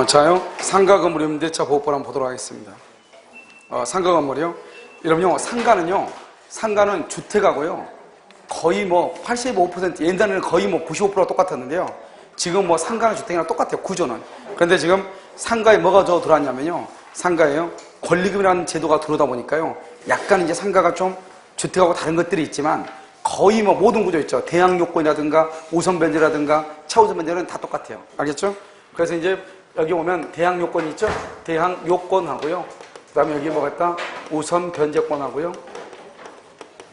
자요. 상가 건물 임대차 보호법 한번 보도록 하겠습니다. 상가 건물이요. 여러분요, 상가는 주택하고요. 거의 뭐 85%, 옛날에는 거의 뭐 95%가 똑같았는데요. 지금 뭐 상가나 주택이랑 똑같아요, 구조는. 그런데 지금 상가에 뭐가 들어왔냐면요. 상가에요. 권리금이라는 제도가 들어오다 보니까요. 약간 이제 상가가 좀 주택하고 다른 것들이 있지만 거의 뭐 모든 구조 있죠. 대항 요건이라든가 우선 변제라든가 차우선 변제는 다 똑같아요. 알겠죠? 그래서 이제 여기 보면 대항 요건 있죠? 대항 요건하고요. 그 다음에 여기 뭐가 있다? 우선 변제권하고요.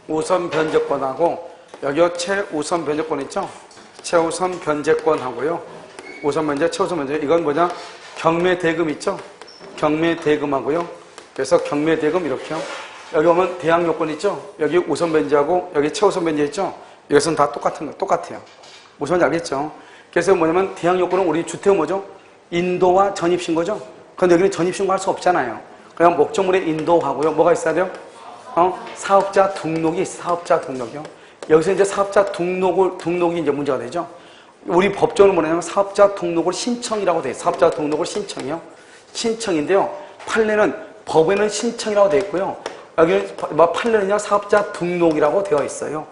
우선 변제권하고 여기 최우선 변제권 있죠? 최우선 변제권하고요. 우선 변제, 최우선 변제. 이건 뭐냐? 경매 대금 있죠? 경매 대금하고요. 그래서 경매 대금 이렇게요. 여기 보면 대항 요건 있죠? 여기 우선 변제하고 여기 최우선 변제 있죠? 이것은 다 똑같아요. 무슨 말인지 알겠죠? 그래서 뭐냐면 대항 요건은 우리 주택은 뭐죠? 인도와 전입신고죠? 그런데 여기는 전입신고 할 수 없잖아요. 그냥 목적물에 인도하고요. 뭐가 있어야 돼요? 사업자 등록이 있어요. 사업자 등록이요. 여기서 이제 사업자 등록이 이제 문제가 되죠. 우리 법적으로 뭐냐면 사업자 등록을 신청이라고 돼요. 사업자 등록을 신청이요. 신청인데요. 판례는 법에는 신청이라고 되어 있고요. 여기는 판례는요. 사업자 등록이라고 되어 있어요.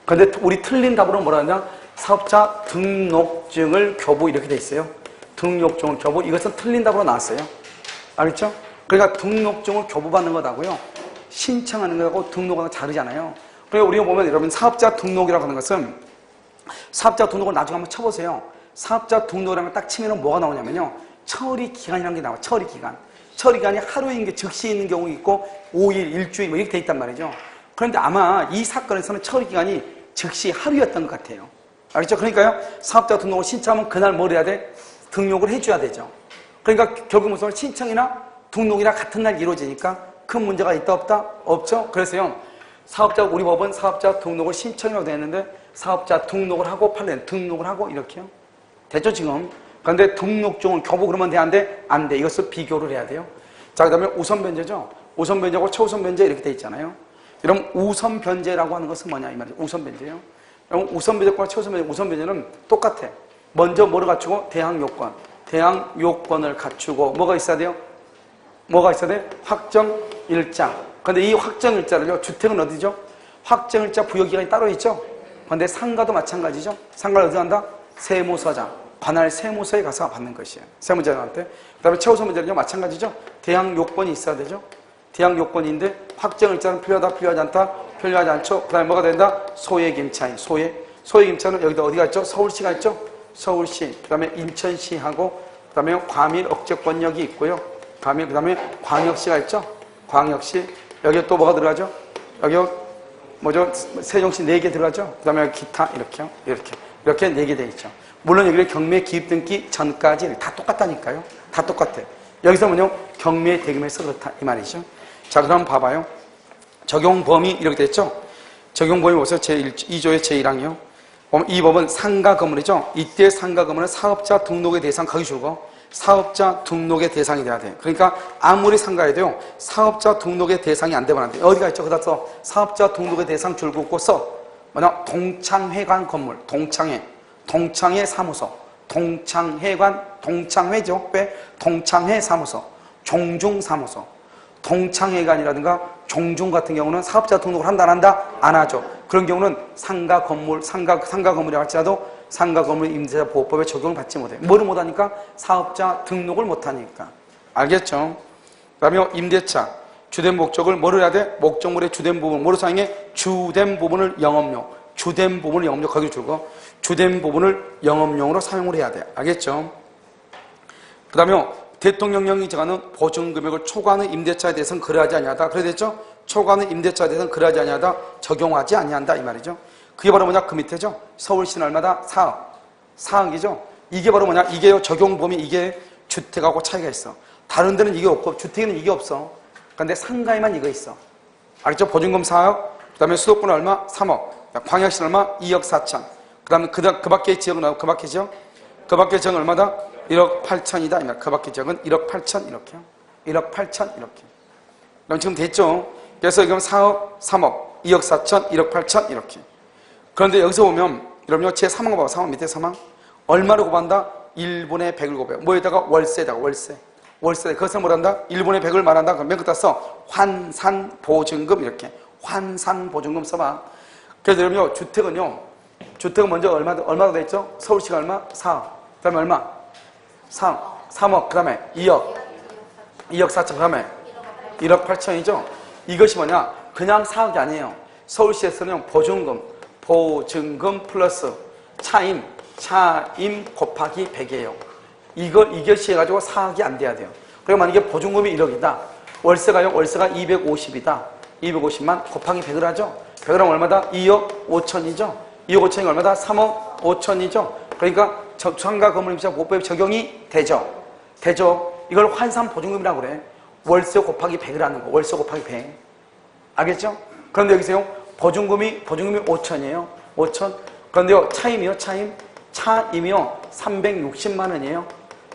그런데 우리 틀린 답으로 뭐라 하냐? 사업자 등록증을 교부 이렇게 돼 있어요. 등록증을 교부. 이것은 틀린 답으로 나왔어요. 알겠죠? 그러니까 등록증을 교부받는 거다고요. 신청하는 거하고 등록하는 거 다르잖아요. 그러니까 우리가 보면 여러분 사업자 등록이라고 하는 것은 사업자 등록을 나중에 한번 쳐보세요. 사업자 등록이라는 걸 딱 치면 뭐가 나오냐면요. 처리 기간이라는 게 나와요. 처리 기간. 처리 기간이 하루인 게 즉시 있는 경우 있고 5일, 일주일 뭐 이렇게 돼 있단 말이죠. 그런데 아마 이 사건에서는 처리 기간이 즉시 하루였던 것 같아요. 알겠죠? 그러니까요. 사업자 등록을 신청하면 그날 뭘 해야 돼? 등록을 해줘야 되죠. 그러니까 결국 무슨 신청이나 등록이나 같은 날 이루어지니까 큰 문제가 있다 없다? 없죠? 그래서요. 우리 법은 사업자 등록을 신청이라고 되어 있는데 사업자 등록을 하고 판례는 등록을 하고 이렇게요. 됐죠 지금? 그런데 등록증을 교부 그러면 돼? 안 돼? 안 돼. 이것을 비교를 해야 돼요. 자, 그 다음에 우선 변제죠. 우선 변제하고 최우선 변제 이렇게 돼 있잖아요. 여러분 우선 변제라고 하는 것은 뭐냐 이 말이죠. 우선 변제요. 여러분 우선 변제과 최우선 변제, 우선 변제는 똑같아. 먼저 뭐를 갖추고? 대항 요건. 대항 요건을 갖추고 뭐가 있어야 돼요? 뭐가 있어야 돼? 확정 일자. 근데 이 확정 일자를요, 주택은 어디죠? 확정 일자 부여기간이 따로 있죠? 근데 상가도 마찬가지죠? 상가를 어디 간다? 세무서장. 관할 세무서에 가서 받는 것이에요. 세무장한테. 그 다음에 최우선 문제는요, 마찬가지죠? 대항 요건이 있어야 되죠? 대항 요건인데, 확정 일자는 필요하다, 필요하지 않다, 필요하지 않죠? 그 다음에 뭐가 된다? 소액임차인, 소액임차는 여기다 어디가 있죠? 서울시가 있죠? 서울시. 그 다음에 인천시하고, 그 다음에 과밀 억제권역이 있고요. 그 다음에 광역시가 있죠? 광역시. 여기에 또 뭐가 들어가죠? 여기 뭐죠? 세종시 4개 들어가죠? 그 다음에 기타 이렇게요. 이렇게 4개 돼 있죠. 물론 여기는 경매 기입 등기 전까지 다 똑같다니까요. 다 똑같아. 여기서 뭐냐? 경매 대금에서 그렇다 이 말이죠. 자, 그럼 봐봐요. 적용 범위 이렇게 됐죠? 적용 범위 보세요. 제2조의 제1항이요. 이 법은 상가 건물이죠. 이때 상가 건물은 사업자 등록의 대상 거기 주고 사업자 등록의 대상이 돼야 돼. 그러니까 아무리 상가에도요. 사업자 등록의 대상이 안 되면 안 돼. 어디가 있죠? 거기다 써. 사업자 등록의 대상 줄 긋고 써. 뭐냐? 동창회관 건물. 동창회 사무소. 동창회죠. 왜? 동창회 사무소. 종중 사무소. 동창회관이라든가 종중 같은 경우는 사업자 등록을 한다 안 한다? 안 하죠. 그런 경우는 상가 건물이라고 할지라도 상가 건물 임대차 보호법에 적용을 받지 못해요. 뭐를 못하니까? 사업자 등록을 못하니까. 알겠죠? 그 다음에 임대차, 주된 목적을 뭐를 해야 돼? 목적물의 주된 부분, 뭐로 사용해? 주된 부분을 영업용, 거기 주고 주된 부분을 영업용으로 사용을 해야 돼. 알겠죠? 그 다음에 대통령령이 정하는 보증금액을 초과하는 임대차에 대해서는 그러하지 아니하다. 그래 됐죠? 초과하는 임대차에 대해서는 그러하지 아니하다. 적용하지 아니한다 이 말이죠. 그게 바로 뭐냐? 그 밑에죠? 서울시는 얼마다? 4억이죠? 이게 바로 뭐냐? 이게 적용 범위, 이게 주택하고 차이가 있어. 다른 데는 이게 없고, 주택에는 이게 없어. 그런데 상가에만 이거 있어. 알겠죠? 보증금 4억, 그 다음에 수도권 얼마? 3억. 광역시는 얼마? 2억 4천. 그 다음에 그 밖에 지역은 나오고, 그 밖에 지역? 그 밖에 지역은 얼마다? 1억 8천이다. 그 밖에 지역은 1억 8천, 이렇게요. 1억 8천, 이렇게. 그럼 지금 됐죠? 그래서 이건 4억, 3억, 2억 4천, 1억 8천, 이렇게. 그런데 여기서 보면 여러분요 제3항 봐봐. 3항 밑에 3항 얼마로 구한다? 1분의 100을 곱해요. 뭐에다가 월세다가 월세. 그것을 뭐란다? 1분의 100을 말한다. 그럼 맨 끝에 써. 환산보증금 이렇게. 환산보증금 써봐. 그래서 여러분요, 주택은 먼저 얼마나 돼 있죠? 서울시가 얼마? 4억. 그 다음에 얼마? 3억. 그 다음에 2억 4천. 그 다음에 1억 8천이죠? 이것이 뭐냐? 그냥 4억이 아니에요. 서울시에서는 보증금 플러스 차임 곱하기 100이에요. 이것이 해가지고 4억이 안 돼야 돼요. 그리고 만약에 보증금이 1억이다. 월세가 250이다. 250만 곱하기 100을 하죠. 100을 하면 얼마다? 2억 5천이죠. 2억 5천이 얼마다? 3억 5천이죠. 그러니까 상가건물임차보호법에 적용이 되죠. 이걸 환산보증금이라고 그래. 월세 곱하기 100을 하는 거. 월세 곱하기 100. 알겠죠? 그런데 여기서요. 보증금이 5천이에요. 5천. 그런데요. 차임이요. 차임이요. 360만 원이에요.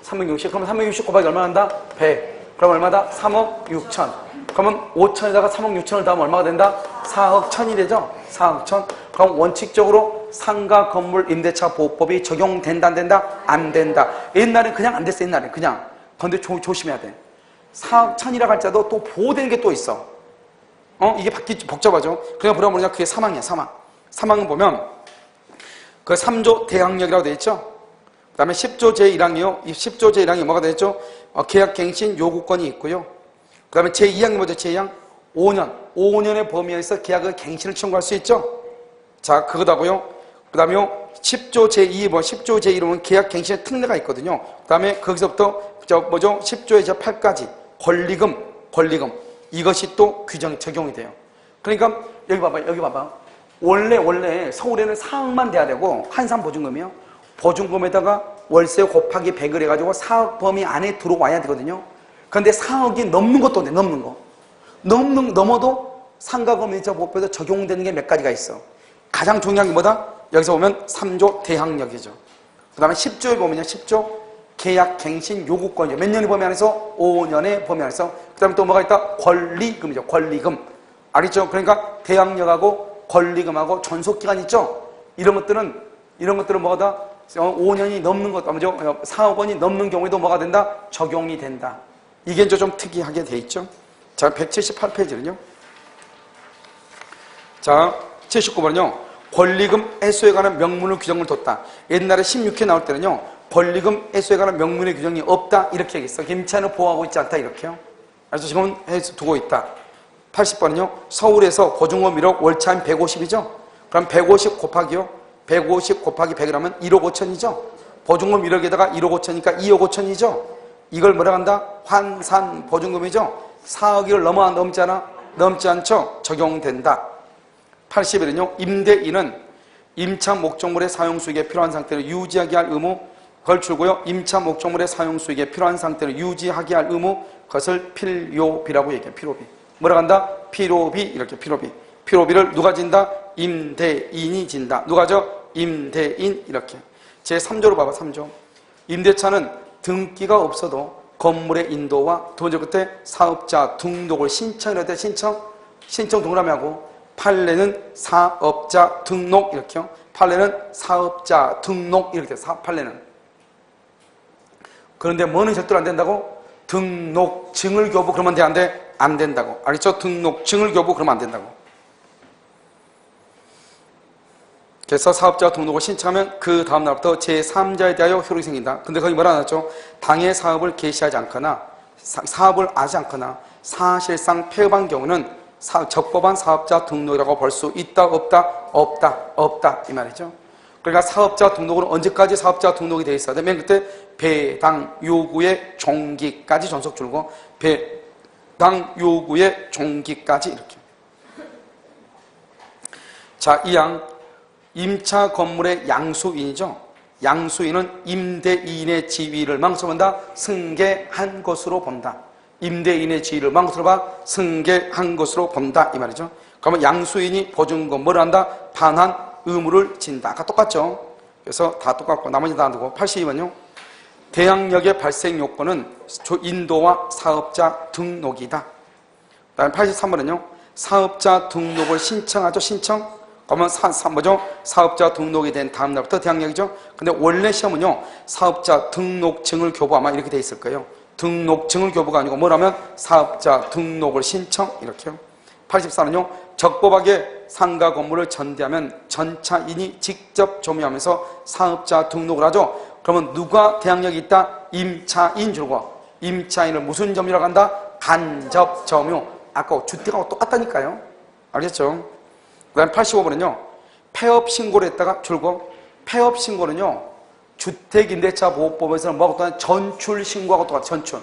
360. 그러면 360 곱하기 얼마 한다? 100. 그럼 얼마다? 3억 6천. 그러면 5천에다가 3억 6천을 더하면 얼마가 된다? 4억 1천이 되죠? 4억 1천. 그럼 원칙적으로 상가 건물 임대차 보호법이 적용된다 안 된다? 안 된다. 옛날엔 그냥 안 됐어. 옛날엔 그냥. 그런데 조심해야 돼. 4억 1천이라고 할지라도 또 보호되는 게 또 있어. 이게 복잡하죠. 그냥 뭐냐? 그게 사망이야. 사망은 보면 그 3조 대항력이라고 되어 있죠. 그 다음에 10조 제1항이요. 이 10조 제1항이 뭐가 되어 있죠? 계약갱신 요구권이 있고요. 그 다음에 제2항이 뭐죠? 제2항 5년의 범위에서 계약의 갱신을 청구할 수 있죠. 자, 그거다고요. 그 다음에 10조 제2, 10조 제1호는 계약 갱신의 특례가 있거든요. 그 다음에 거기서부터 10조의 제8까지 권리금 이것이 또 적용이 돼요. 그러니까 여기 봐봐. 원래 서울에는 4억만 돼야 되고 환산보증금이요. 보증금에다가 월세 곱하기 100을 해가지고 4억 범위 안에 들어와야 되거든요. 그런데 4억이 넘는 것도 돼. 넘어도 상가건물임차보호법에서 적용되는 게 몇 가지가 있어. 가장 중요한 게 뭐다? 여기서 보면 3조 대항력이죠. 그 다음에 10조에 보면요. 10조 계약갱신 요구권이죠. 몇 년의 범위 안에서? 5년의 범위 안에서. 그 다음에 또 뭐가 있다? 권리금이죠. 권리금. 알겠죠? 그러니까 대항력하고 권리금하고 존속기간 있죠? 이런 것들은 뭐가 5년이 넘는 것도, 4억 원이 넘는 경우에도 뭐가 된다? 적용이 된다. 이게 이제 좀 특이하게 돼 있죠? 자, 178페이지는요. 자, 79번은요. 권리금 해소에 관한 명문을 규정을 뒀다. 옛날에 16회 나올 때는요. 권리금 해소에 관한 명문의 규정이 없다. 이렇게 얘기했어. 김치환을 보호하고 있지 않다. 이렇게요. 그래서 지금은 해서 두고 있다. 80번은요. 서울에서 보증금 1억 월차임 150이죠. 그럼 150 곱하기요. 150 곱하기 100을 하면 1억 5천이죠. 보증금 1억에다가 1억 5천이니까 2억 5천이죠. 이걸 뭐라 한다? 환산 보증금이죠. 4억을 넘지 않죠. 적용된다. 81은요. 임대인은 임차 목적물의 사용 수익에 필요한 상태를 유지하게 할 의무 걸출고요. 임차 목적물의 사용 수익에 필요한 상태를 유지하게 할 의무 그것을 필요비라고 얘기해요. 필요비. 뭐라 한다? 필요비 이렇게 필요비. 필요비를 누가 진다? 임대인이 진다. 누가죠? 임대인 이렇게. 제3조로 봐봐. 3조. 임대차는 등기가 없어도 건물의 인도와 두 번째 끝에 사업자 등록을 신청할 때 신청 동그라미하고 판례는 사업자 등록 이렇게요. 판례는 사업자 등록 이렇게 돼. 판례는. 그런데 뭐는 절대로 안 된다고? 등록증을 교부 그러면 돼? 안 돼? 안 된다고. 알겠죠? 등록증을 교부 그러면 안 된다고. 그래서 사업자 등록을 신청하면 그 다음 날부터 제3자에 대하여 효력이 생긴다. 근데 거기 뭐라 나왔죠? 당해 사업을 개시하지 않거나 사업을 하지 않거나 사실상 폐업한 경우는 적법한 사업자 등록이라고 볼 수 있다 없다 이 말이죠. 그러니까 사업자 등록은 언제까지 사업자 등록이 되어 있어야 돼? 맨 끝에 배당 요구의 종기까지 존속 줄고 배당 요구의 종기까지 이렇게. 자, 2항 임차 건물의 양수인이죠. 양수인은 임대인의 지위를 망설한다. 승계한 것으로 본다. 임대인의 지위를 망설어봐 승계한 것으로 본다 이 말이죠. 그러면 양수인이 보증금 뭐를 한다? 반환 의무를 진다. 아까 똑같죠. 그래서 다 똑같고 나머지 다 안 되고. 82번요. 대항력의 발생 요건은 인도와 사업자 등록이다. 그 다음에 83번은요. 사업자 등록을 신청하죠. 신청. 그러면 뭐죠? 사업자 등록이 된 다음 날부터 대항력이죠. 근데 원래 시험은요, 사업자 등록증을 교부하면 이렇게 돼 있을 거예요. 등록증을 교부가 아니고 뭐라면 사업자 등록을 신청 이렇게요. 84는요, 적법하게 상가 건물을 전대하면 전차인이 직접 조명하면서 사업자 등록을 하죠. 그러면 누가 대항력이 있다? 임차인 줄고, 임차인을 무슨 점유라고 한다? 간접 점유. 아까 주택하고 똑같다니까요. 알겠죠? 그 다음에 85번은요, 폐업 신고를 했다가 줄고, 폐업 신고는요, 주택임대차보호법에서는 뭐하고 똑같아요? 전출 신고하고 똑같아요.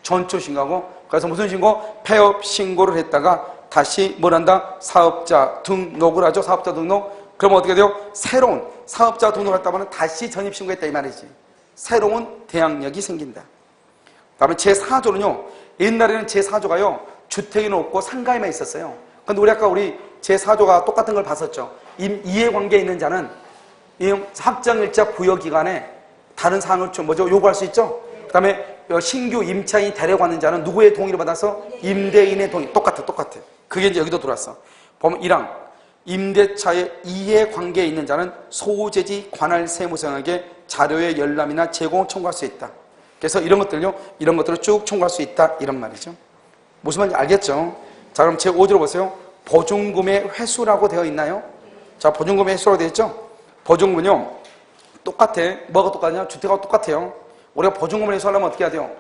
전출 신고하고. 그래서 무슨 신고? 폐업 신고를 했다가 다시 뭘 한다? 사업자 등록을 하죠. 사업자 등록. 그러면 어떻게 돼요? 새로운 사업자 등록을 했다 보면 다시 전입 신고했다 이 말이지. 새로운 대항력이 생긴다. 그 다음에 제4조는요, 옛날에는 제4조가요, 주택에는 없고 상가에만 있었어요. 근데 우리 제4조가 똑같은 걸 봤었죠. 이해관계에 있는 자는 확정일자 부여기간에 다른 사항을 요구할 수 있죠. 그 다음에 신규 임차인이 데려가는 자는 누구의 동의를 받아서? 임대인의 동의. 똑같아. 그게 이제 여기도 들어왔어. 보면 1항. 임대차의 이해관계에 있는 자는 소재지 관할 세무서에게 자료의 열람이나 제공을 청구할 수 있다. 그래서 이런 것들을 쭉 청구할 수 있다. 이런 말이죠. 무슨 말인지 알겠죠? 자, 그럼 제5조로 보세요. 보증금의 회수라고 되어 있나요? 자, 보증금의 회수라고 되어 있죠? 보증금은요, 똑같아. 뭐가 똑같냐? 주택하고 똑같아요. 우리가 보증금을 회수하려면 어떻게 해야 돼요?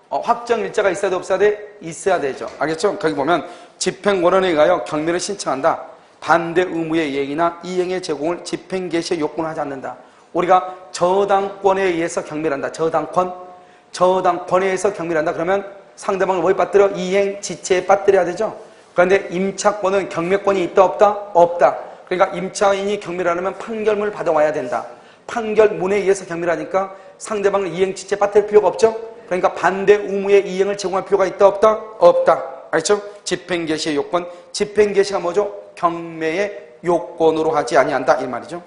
확정일자가 있어야 돼, 없어야 돼? 있어야 되죠. 알겠죠? 거기 보면 집행원원에 의하여 경매를 신청한다. 반대 의무의 이행이나 이행의 제공을 집행 개시의 요건을 하지 않는다. 우리가 저당권에 의해서 경매를 한다. 저당권에 의해서 경매를 한다. 그러면 상대방을 뭐에 빠뜨려? 이행 지체에 빠뜨려야 되죠. 그런데 임차권은 경매권이 있다 없다? 없다. 그러니까 임차인이 경매를 하려면 판결문을 받아와야 된다. 판결문에 의해서 경매를 하니까 상대방을 이행 지체에 빠뜨릴 필요가 없죠. 그러니까 반대 의무의 이행을 제공할 필요가 있다 없다? 없다. 알죠? 집행 개시의 요건. 집행 개시가 뭐죠? 경매의 요건으로 하지 아니한다 이 말이죠.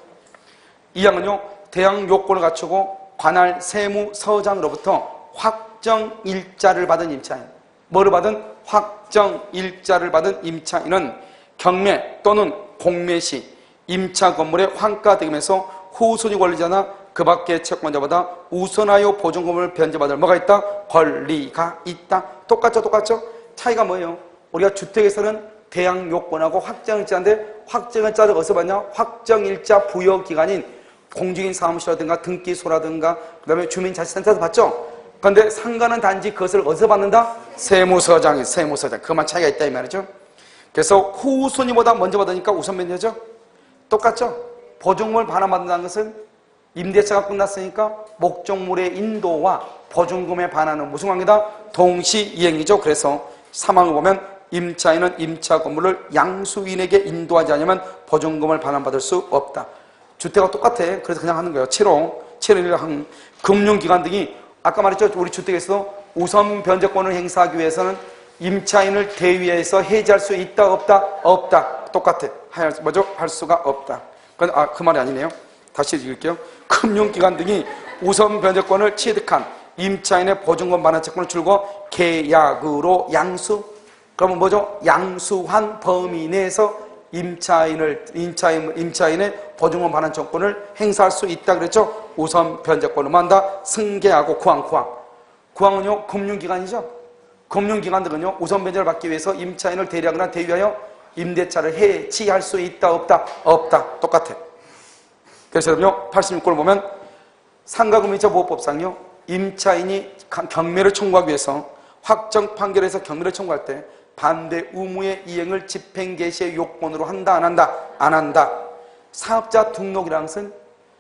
이 항은요, 대항 요건을 갖추고 관할 세무서장으로부터 확정일자를 받은 임차인. 뭐를 받은? 확정일자를 받은 임차인은 경매 또는 공매 시 임차 건물의 환가대금에서 후순위 권리자나 그 밖의 채권자보다 우선하여 보증금을 변제받을 뭐가 있다? 권리가 있다. 똑같죠? 차이가 뭐예요? 우리가 주택에서는 대항 요건하고 확정일자인데 확정일자를 어디서 받냐? 확정일자 부여기관인 공직인 사무소라든가 등기소라든가 그 다음에 주민자치센터에서 받죠? 그런데 상가는 단지 그것을 어디서 받는다? 세무서장. 그만 차이가 있다 이 말이죠. 그래서 후순위보다 먼저 받으니까 우선 면제죠? 똑같죠? 보증금을 반환받는다는 것은 임대차가 끝났으니까 목적물의 인도와 보증금의 반환은 무슨 관계다? 동시이행이죠. 그래서 3항을 보면 임차인은 임차 건물을 양수인에게 인도하지 않으면 보증금을 반환받을 수 없다. 주택과 똑같아. 그래서 그냥 하는 거예요. 7호 금융기관 등이 아까 말했죠. 우리 주택에서도 우선 변제권을 행사하기 위해서는 임차인을 대위해서 해지할 수 있다 없다? 없다. 똑같아. 할 수가 없다. 그 말이 아니네요. 다시 읽을게요. 금융기관 등이 우선 변제권을 취득한 임차인의 보증금 반환 채권을 줄고 계약으로 양수. 그러면 뭐죠? 양수한 범위 내에서 임차인의 보증금 반환 채권을 행사할 수 있다 그랬죠? 우선 변제권을 한다. 승계하고 구항은요 금융기관이죠. 금융기관들은요 우선 변제를 받기 위해서 임차인을 대리하거나 대위하여 임대차를 해지할 수 있다 없다? 없다. 똑같아. 그래서 여러분요 86권을 보면 상가금융자보호법상요 임차인이 경매를 청구하기 위해서 확정 판결에서 경매를 청구할 때 반대 의무의 이행을 집행 개시의 요건으로 한다 안 한다? 안 한다. 사업자 등록이라는 것은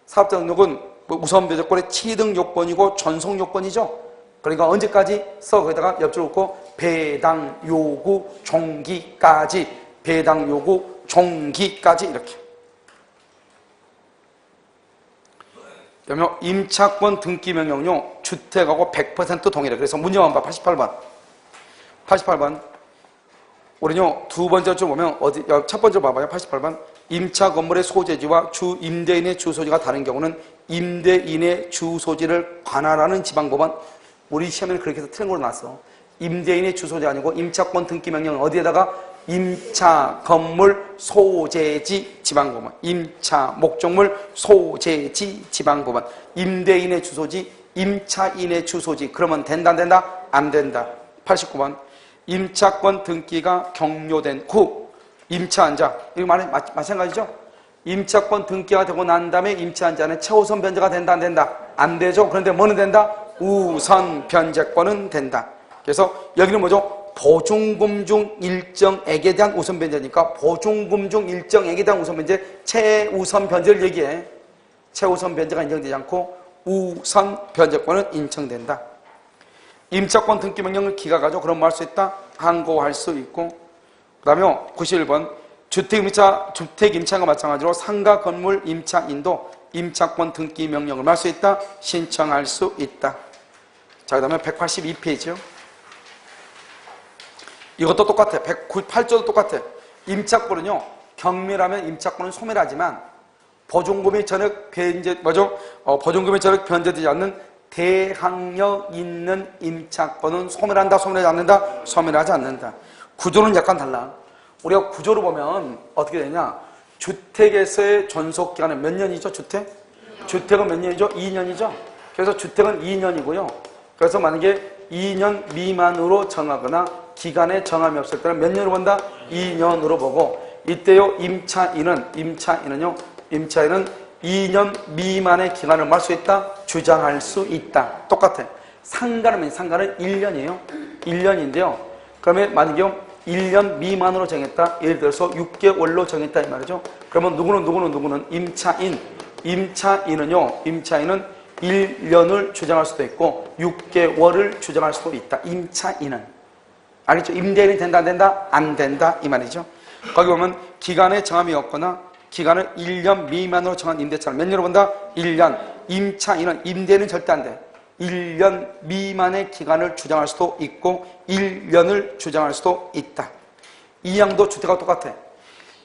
사업자 등록은 우선 변제권의 취득 요건이고 전속 요건이죠. 그러니까 언제까지 써 거기다가 옆줄 놓고 배당 요구 종기까지 이렇게. 그러면 임차권 등기 명령요 주택하고 100% 동일해. 그래서 문제만 봐. 88번. 우리는요 두 번째 줄 보면 첫 번째 봐봐요. 88번. 임차 건물의 소재지와 주 임대인의 주소지가 다른 경우는 임대인의 주소지를 관할하는 지방법원. 우리 시험에는 그렇게 해서 틀린 걸로 나왔어. 임대인의 주소지 아니고 임차권 등기 명령은 어디에다가 임차, 건물, 소재지, 지방법원. 임차, 목적물, 소재지, 지방법원. 임대인의 주소지, 임차인의 주소지. 그러면 된다, 안 된다? 안 된다. 89번. 임차권 등기가 격려된 후 임차한자. 이거 마찬가지죠? 임차권 등기가 되고 난 다음에 임차한자는 최우선 변제가 된다, 안 된다? 안 되죠? 그런데 뭐는 된다? 우선 변제권은 된다. 그래서 여기는 뭐죠? 보증금 중 일정액에 대한 우선 변제니까 보증금 중 일정액에 대한 우선 변제, 최우선 변제를 얘기해. 최우선 변제가 인정되지 않고 우선 변제권은 인정된다. 임차권 등기 명령을 기각하죠. 그럼 뭐 할 수 있다? 항고할 수 있고. 그 다음에 91번 주택 임차인과 마찬가지로 상가 건물 임차인도 임차권 등기 명령을 할 수 있다? 신청할 수 있다. 자, 그 다음에 182페이지요. 이것도 똑같아. 198조도 똑같아. 임차권은요, 경밀하면 임차권은 소멸하지만 보증금이 전액 보증금이 전액 변제되지 않는 대항력 있는 임차권은 소멸한다, 소멸하지 않는다? 소멸하지 않는다. 구조는 약간 달라. 우리가 구조로 보면 어떻게 되냐? 주택에서의 존속기간은 몇 년이죠, 주택? 주택은 몇 년이죠? 2년이죠? 그래서 주택은 2년이고요. 그래서 만약에 2년 미만으로 정하거나 기간에 정함이 없을 때는 몇 년으로 본다? 2년으로 보고, 이때요, 임차인은 2년 미만의 기간을 말 수 있다? 주장할 수 있다. 똑같아. 상가는 1년이에요. 1년인데요. 그러면 만약에 1년 미만으로 정했다. 예를 들어서 6개월로 정했다 이 말이죠. 그러면 누구는 임차인은 1년을 주장할 수도 있고 6개월을 주장할 수도 있다. 임차인은. 알겠죠? 임대인이 된다, 안 된다? 안 된다 이 말이죠. 거기 보면 기간에 정함이 없거나 기간을 1년 미만으로 정한 임대차를 몇 년으로 본다? 1년. 임차인은, 임대인은 절대 안 돼. 1년 미만의 기간을 주장할 수도 있고 1년을 주장할 수도 있다. 이 양도 주택하고 똑같아.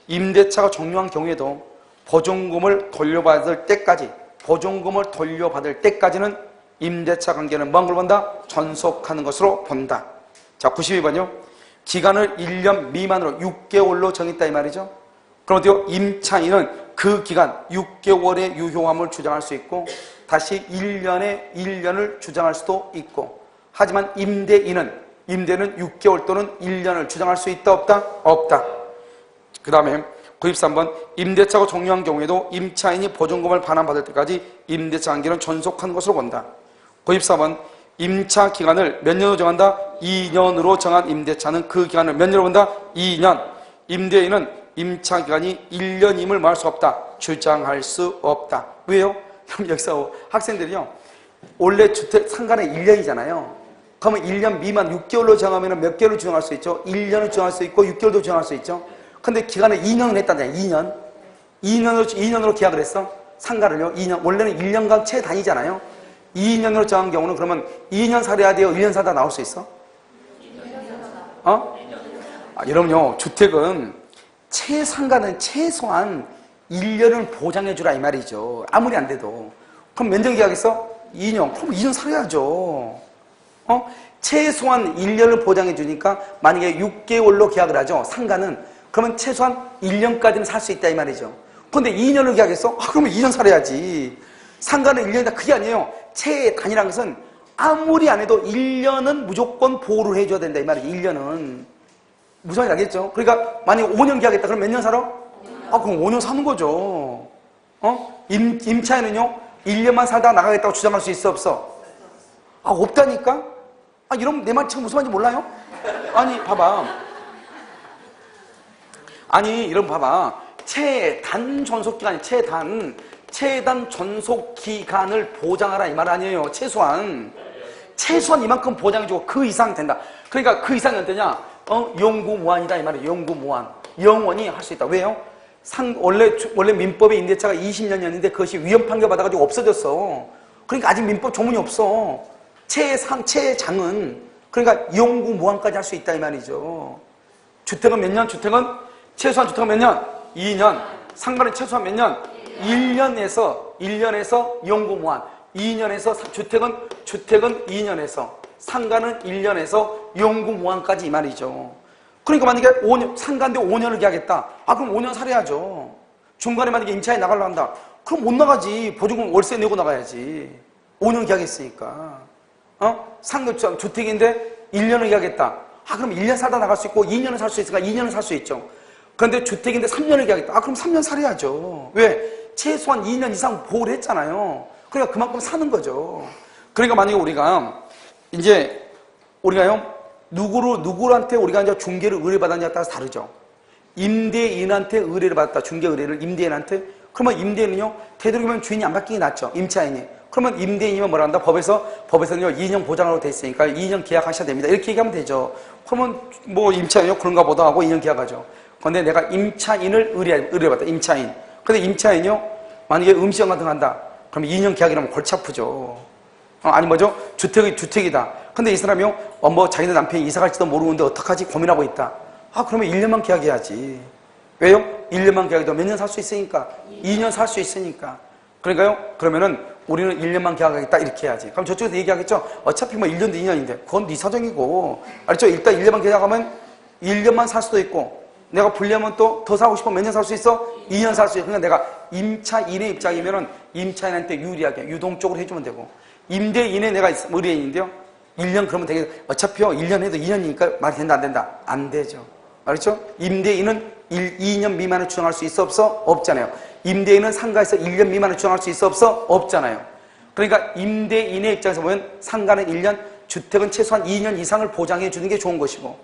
임대차가 종료한 경우에도 보증금을 돌려받을 때까지는 임대차 관계는 뭐한 걸 본다? 존속하는 것으로 본다. 자, 92번요. 기간을 1년 미만으로 6개월로 정했다 이 말이죠. 그럼 어때요? 임차인은 그 기간 6개월의 유효함을 주장할 수 있고 다시 1년을 주장할 수도 있고, 하지만 임대인은 6개월 또는 1년을 주장할 수 있다, 없다? 없다. 그 다음에 93번 임대차가 종료한 경우에도 임차인이 보증금을 반환받을 때까지 임대차 관계는 존속하는 것으로 본다. 94번 임차 기간을 몇 년으로 정한다? 2년으로 정한 임대차는 그 기간을 몇 년으로 본다? 2년. 임대인은 임차 기간이 1년임을 말할 수 없다. 주장할 수 없다. 왜요? 그럼 여기서 학생들이요, 원래 주택 상가는 1년이잖아요. 그러면 1년 미만 6개월로 정하면 몇 개월을 주장할 수 있죠? 1년을 주장할 수 있고 6개월도 주장할 수 있죠. 근데 기간을 2년을 했다잖아요. 2년으로 계약을 했어. 상가를요, 2년. 원래는 1년간 채 다니잖아요. 2년으로 정한 경우는 그러면 2년 살아야 돼요? 1년 살다 나올 수 있어? 여러분요, 주택은 상가는 최소한 1년을 보장해주라 이 말이죠. 아무리 안 돼도. 그럼 면적 계약했어? 2년. 그럼 2년 살아야죠. 최소한 1년을 보장해주니까 만약에 6개월로 계약을 하죠. 상가는. 그러면 최소한 1년까지는 살 수 있다 이 말이죠. 그런데 2년을 계약했어? 그러면 2년 살아야지. 상가는 1년이다. 그게 아니에요. 최단이라는 것은 아무리 안 해도 1년은 무조건 보호를 해줘야 된다 이 말이죠. 1년은. 무슨 말인지 알겠죠? 그러니까 만약에 5년 계약했다. 그럼 몇 년 살아? 그럼 5년 사는 거죠. 임차인은요, 1년만 살다가 나가겠다고 주장할 수 있어, 없어? 없다니까? 이러면 내 말 지금 무슨 말인지 몰라요? 여러분 봐봐. 최단 존속기간이 최단 존속기간을 보장하라 이 말 아니에요. 최소한 이만큼 보장해주고 그 이상 된다. 그러니까 그 이상이 어떠냐? 영구무한이다 이 말이에요. 영구무한. 영원히 할 수 있다. 왜요? 원래 민법의 임대차가 20년이었는데 그것이 위헌 판결 받아가지고 없어졌어. 그러니까 아직 민법 조문이 없어. 최장은 그러니까 영구무한까지 할 수 있다 이 말이죠. 주택은 몇 년? 최소한 주택은 몇 년? 2년. 상가는 최소한 몇 년? 1년에서 영구무한. 2년에서 주택은 2년에서, 상가는 1년에서 영구무한까지 이 말이죠. 그러니까 만약에 5년, 상가인데 5년을 계약했다. 아, 그럼 5년 살아야죠. 중간에 만약에 임차인이 나가려고 한다. 그럼 못 나가지. 보증금 월세 내고 나가야지. 5년 계약했으니까. 상급 주택인데 1년을 계약했다. 아, 그럼 1년 살다 나갈 수 있고 2년은 살 수 있으니까 2년은 살 수 있죠. 그런데 주택인데 3년을 계약했다. 아, 그럼 3년 살아야죠. 왜? 최소한 2년 이상 보호를 했잖아요. 그러니까 그만큼 사는 거죠. 그러니까 만약에 우리가요, 누구한테 우리가 이제 중개를 의뢰받았냐에 따라서 다르죠. 임대인한테 의뢰를 받았다. 중개 의뢰를 임대인한테. 그러면 임대인은요, 되도록이면 주인이 안 바뀌는 게 낫죠. 임차인이. 그러면 임대인이면 뭐라 한다? 법에서는요, 2년 보장으로 돼 있으니까 2년 계약하셔야 됩니다. 이렇게 얘기하면 되죠. 그러면 뭐 임차인이요, 그런가 보다 하고 2년 계약하죠. 그런데 내가 임차인을 의뢰받았다. 임차인. 근데 임차인이요, 만약에 음식점 같은 거 한다. 그러면 2년 계약이라면 골치 아프죠. 아니 뭐죠? 주택이다. 근데 이 사람이요, 자기네 남편이 이사 갈지도 모르는데 어떡하지? 고민하고 있다. 아, 그러면 1년만 계약해야지. 왜요? 1년만 계약해도 몇 년 살 수 있으니까. 2년 살 수 있으니까. 그러니까요, 그러면은 우리는 1년만 계약하겠다. 이렇게 해야지. 그럼 저쪽에서 얘기하겠죠? 어차피 뭐 1년도 2년인데. 그건 네 사정이고. 알죠? 일단 1년만 계약하면 1년만 살 수도 있고, 내가 불리하면 또 더 사고 싶으면 몇 년 살 수 있어? 2년 살 수 있어. 그러니까 내가 임차인의 입장이면은 임차인한테 유리하게, 유동적으로 해주면 되고, 임대인에 내가 의뢰인인데요, 1년 그러면 되게, 어차피요, 1년 해도 2년이니까 말이 된다, 안 된다? 안 되죠. 알겠죠? 임대인은 2년 미만을 주장할 수 있어, 없어? 없잖아요. 임대인은 상가에서 1년 미만을 주장할 수 있어, 없어? 없잖아요. 그러니까 임대인의 입장에서 보면 상가는 1년, 주택은 최소한 2년 이상을 보장해 주는 게 좋은 것이고,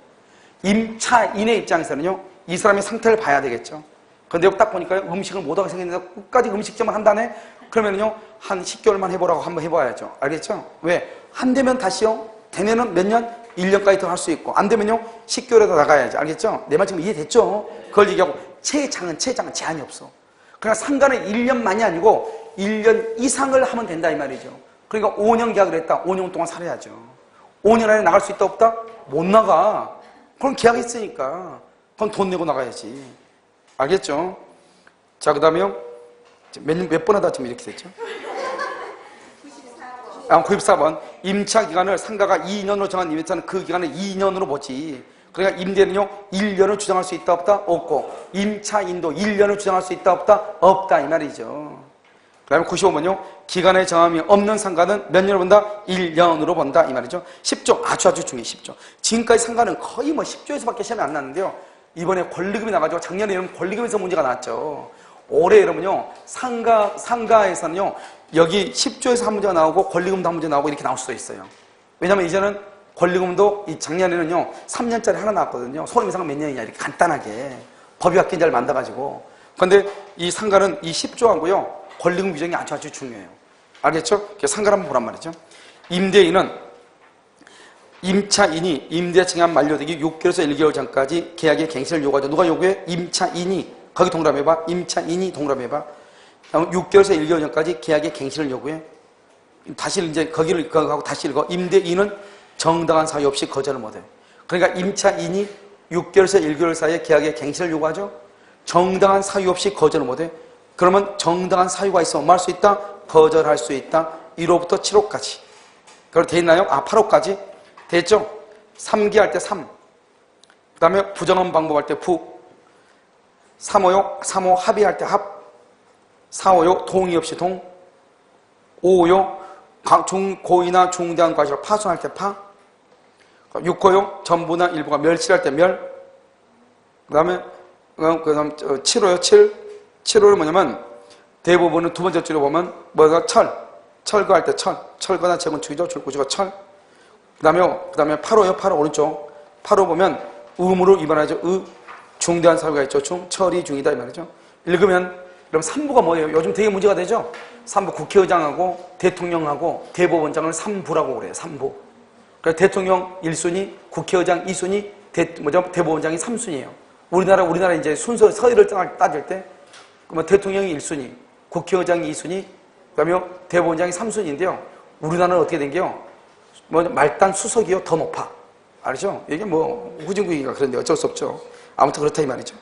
임차인의 입장에서는요, 이 사람의 상태를 봐야 되겠죠. 근데 딱 보니까 음식을 못하게 생겼는데 끝까지 음식점을 한다네? 그러면요, 한 10개월만 해보라고 한번 해봐야죠. 알겠죠? 왜? 안 되면 다시요, 되면은 몇 년? 1년까지 더 할 수 있고, 안 되면요, 10개월에 더 나가야지. 알겠죠? 내 말 지금 이해됐죠? 그걸 얘기하고, 최장은 제한이 없어. 그러니까 상가는 1년만이 아니고 1년 이상을 하면 된다 이 말이죠. 그러니까 5년 계약을 했다. 5년 동안 살아야죠. 5년 안에 나갈 수 있다 없다? 못 나가. 그럼 계약했으니까 그건 돈 내고 나가야지. 알겠죠? 자, 그 다음에요, 몇 번 하다 지금 이렇게 됐죠? 94번. 임차 기간을 상가가 2년으로 정한 임차는 그 기간을 2년으로 보지. 그러니까 임대는요, 1년을 주장할 수 있다 없다? 없고, 임차인도 1년을 주장할 수 있다 없다? 없다 이 말이죠. 그 다음에 95번요. 기간의 정함이 없는 상가는 몇 년으로 본다? 1년으로 본다 이 말이죠. 10조, 아주 중요해. 10조. 지금까지 상가는 거의 10조에서밖에 시험이 안 났는데요, 이번에 권리금이 나가지고 작년에 여러분 권리금에서 문제가 나왔죠. 올해 여러분요, 상가에서는요, 여기 10조에서 한 문제가 나오고 권리금도 한 문제 나오고 이렇게 나올 수도 있어요. 왜냐면 이제는 권리금도 이 작년에는요, 3년짜리 하나 나왔거든요. 손해배상 몇 년이냐 이렇게 간단하게 법이 바뀐 자를 만들어가지고. 근데 이 상가는 이 10조하고요, 권리금 규정이 아주 중요해요. 알겠죠? 상가를 한번 보란 말이죠. 임대인은 임차인이 임대 증약 만료되기 6개월에서 1개월 전까지 계약의 갱신을 요구하죠. 누가 요구해? 임차인이. 거기 동그라미해봐. 임차인이 동그라미해봐. 6개월에서 1개월 전까지 계약의 갱신을 요구해. 다시 이제 거기를 하고 다시 읽어. 임대인은 정당한 사유 없이 거절을 못해. 그러니까 임차인이 6개월에서 1개월 사이에 계약의 갱신을 요구하죠. 정당한 사유 없이 거절을 못해. 그러면 정당한 사유가 있으면 뭐 할 수 있다? 거절할 수 있다. 1호부터 7호까지. 그렇게 돼 있나요? 8호까지? 됐죠? 3기 할 때 3. 그 다음에 부정한 방법 할 때 부. 3호요? 3호 합의할 때 합. 4호요? 동의 없이 동. 5호요? 고의나 중대한 과실을 파손할 때 파. 6호요? 전부나 일부가 멸실할 때 멸. 그 다음에 7호요? 7호는 뭐냐면 대부분은 두 번째 줄에 보면 뭐가 철거할 때 철거나 재건축이죠. 줄구조가 철. 그 다음에 8호요? 8호 오른쪽. 8호 보면 의무로 위반하죠. 중대한 사유가 있죠. 처리 중이다 이 말이죠. 읽으면 그럼 3부가 뭐예요? 요즘 되게 문제가 되죠. 3부 국회의장하고 대통령하고 대법원장을 3부라고 그래요. 3부. 그래서 대통령 1순위, 국회의장 2순위, 대법원장이 3순위예요. 우리나라 이제 순서 서열을 따질 때 그러면 대통령이 1순위, 국회의장이 2순위, 그다음에 대법원장이 3순위인데요. 우리나라는 어떻게 된 게요? 말단 수석이요 더 높아. 알죠? 이게 후진국이가 그런데 어쩔 수 없죠. 아무튼 그렇다 이 말이죠.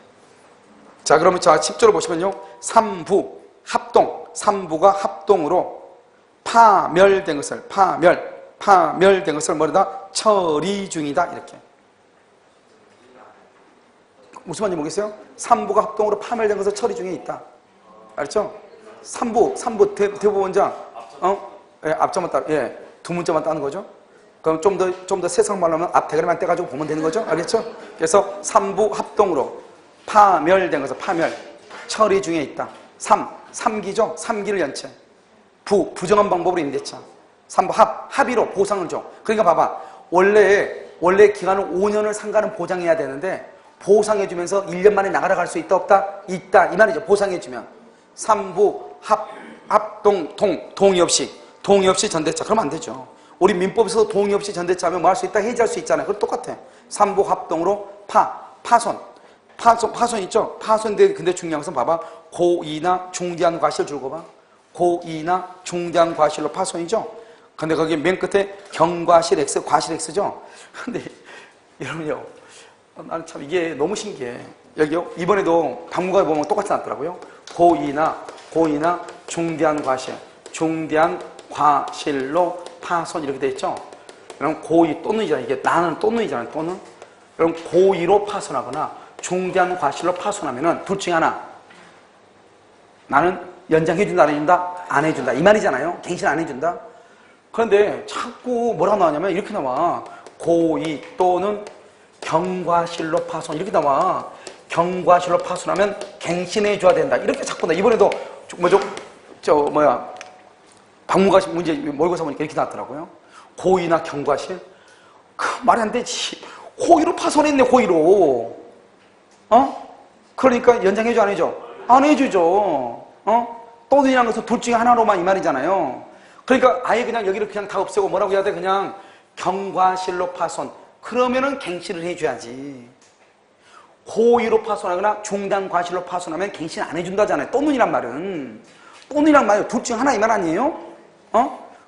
자, 그러면 10절을 보시면요. 3부, 합동. 3부가 합동으로 파멸된 것을, 파멸된 것을 뭐다? 처리 중이다. 이렇게. 무슨 말인지 모르겠어요? 3부가 합동으로 파멸된 것을 처리 중에 있다. 알았죠? 3부 대부분자, 예, 앞자만 따, 예, 두 문자만 따는 거죠. 그럼 좀 더 세상 말로 하면 앞 대가리만 떼가지고 보면 되는 거죠. 알겠죠? 그래서 3부 합동으로 파멸된 것을 파멸, 처리 중에 있다. 3기죠? 3기를 연체. 부정한 방법으로 임대차. 3부 합의로 보상을 줘. 그러니까 봐봐. 원래 기간을 5년을 상가는 보장해야 되는데 보상해주면서 1년 만에 나가라 갈 수 있다 없다? 있다 이 말이죠. 보상해주면 3부 합동 동의 없이 전대차. 그러면 안 되죠. 우리 민법에서 동의 없이 전대차 하면 뭐 할 수 있다? 해지할 수 있잖아요. 그거 똑같아. 3부 합동으로 파손 있죠? 파손인데 근데 중요한 것은 봐봐. 고의나 중대한 과실 줄거 봐. 고의나 중대한 과실로 파손이죠? 근데 거기 맨 끝에 경과실 X, 과실 X죠? 근데 여러분요, 나는 참 이게 너무 신기해. 여기요, 이번에도 박물관에 보면 똑같이 나왔더라고요. 고의나 중대한 과실로 파손 이렇게 돼 있죠? 그럼 고의 또는이잖아요. 이게 나는 또는이잖아요. 또는. 그럼 고의로 파손하거나 중대한 과실로 파손하면은 둘 중에 하나. 나는 연장해준다, 안 해준다? 안 해준다. 이 말이잖아요. 갱신 안 해준다. 그런데 자꾸 뭐라고 나오냐면 이렇게 나와. 고의 또는 경과실로 파손 이렇게 나와. 경과실로 파손하면 갱신해줘야 된다. 이렇게 자꾸 나. 이번에도 박물관 문제 모의고사 보니까 이렇게 나왔더라고요. 고의나 경과실. 말이 안 되지. 고의로 파손했네, 고의로. 그러니까 연장해줘, 안 해줘? 안 해주죠. 또는이라는 것은 둘 중에 하나로만 이 말이잖아요. 그러니까 아예 그냥 여기를 그냥 다 없애고 뭐라고 해야 돼? 그냥 경과실로 파손. 그러면은 갱신을 해줘야지. 고의로 파손하거나 중단 과실로 파손하면 갱신 안 해준다잖아요. 또는이란 말은. 또는이란 말은 둘 중에 하나 이 말 아니에요?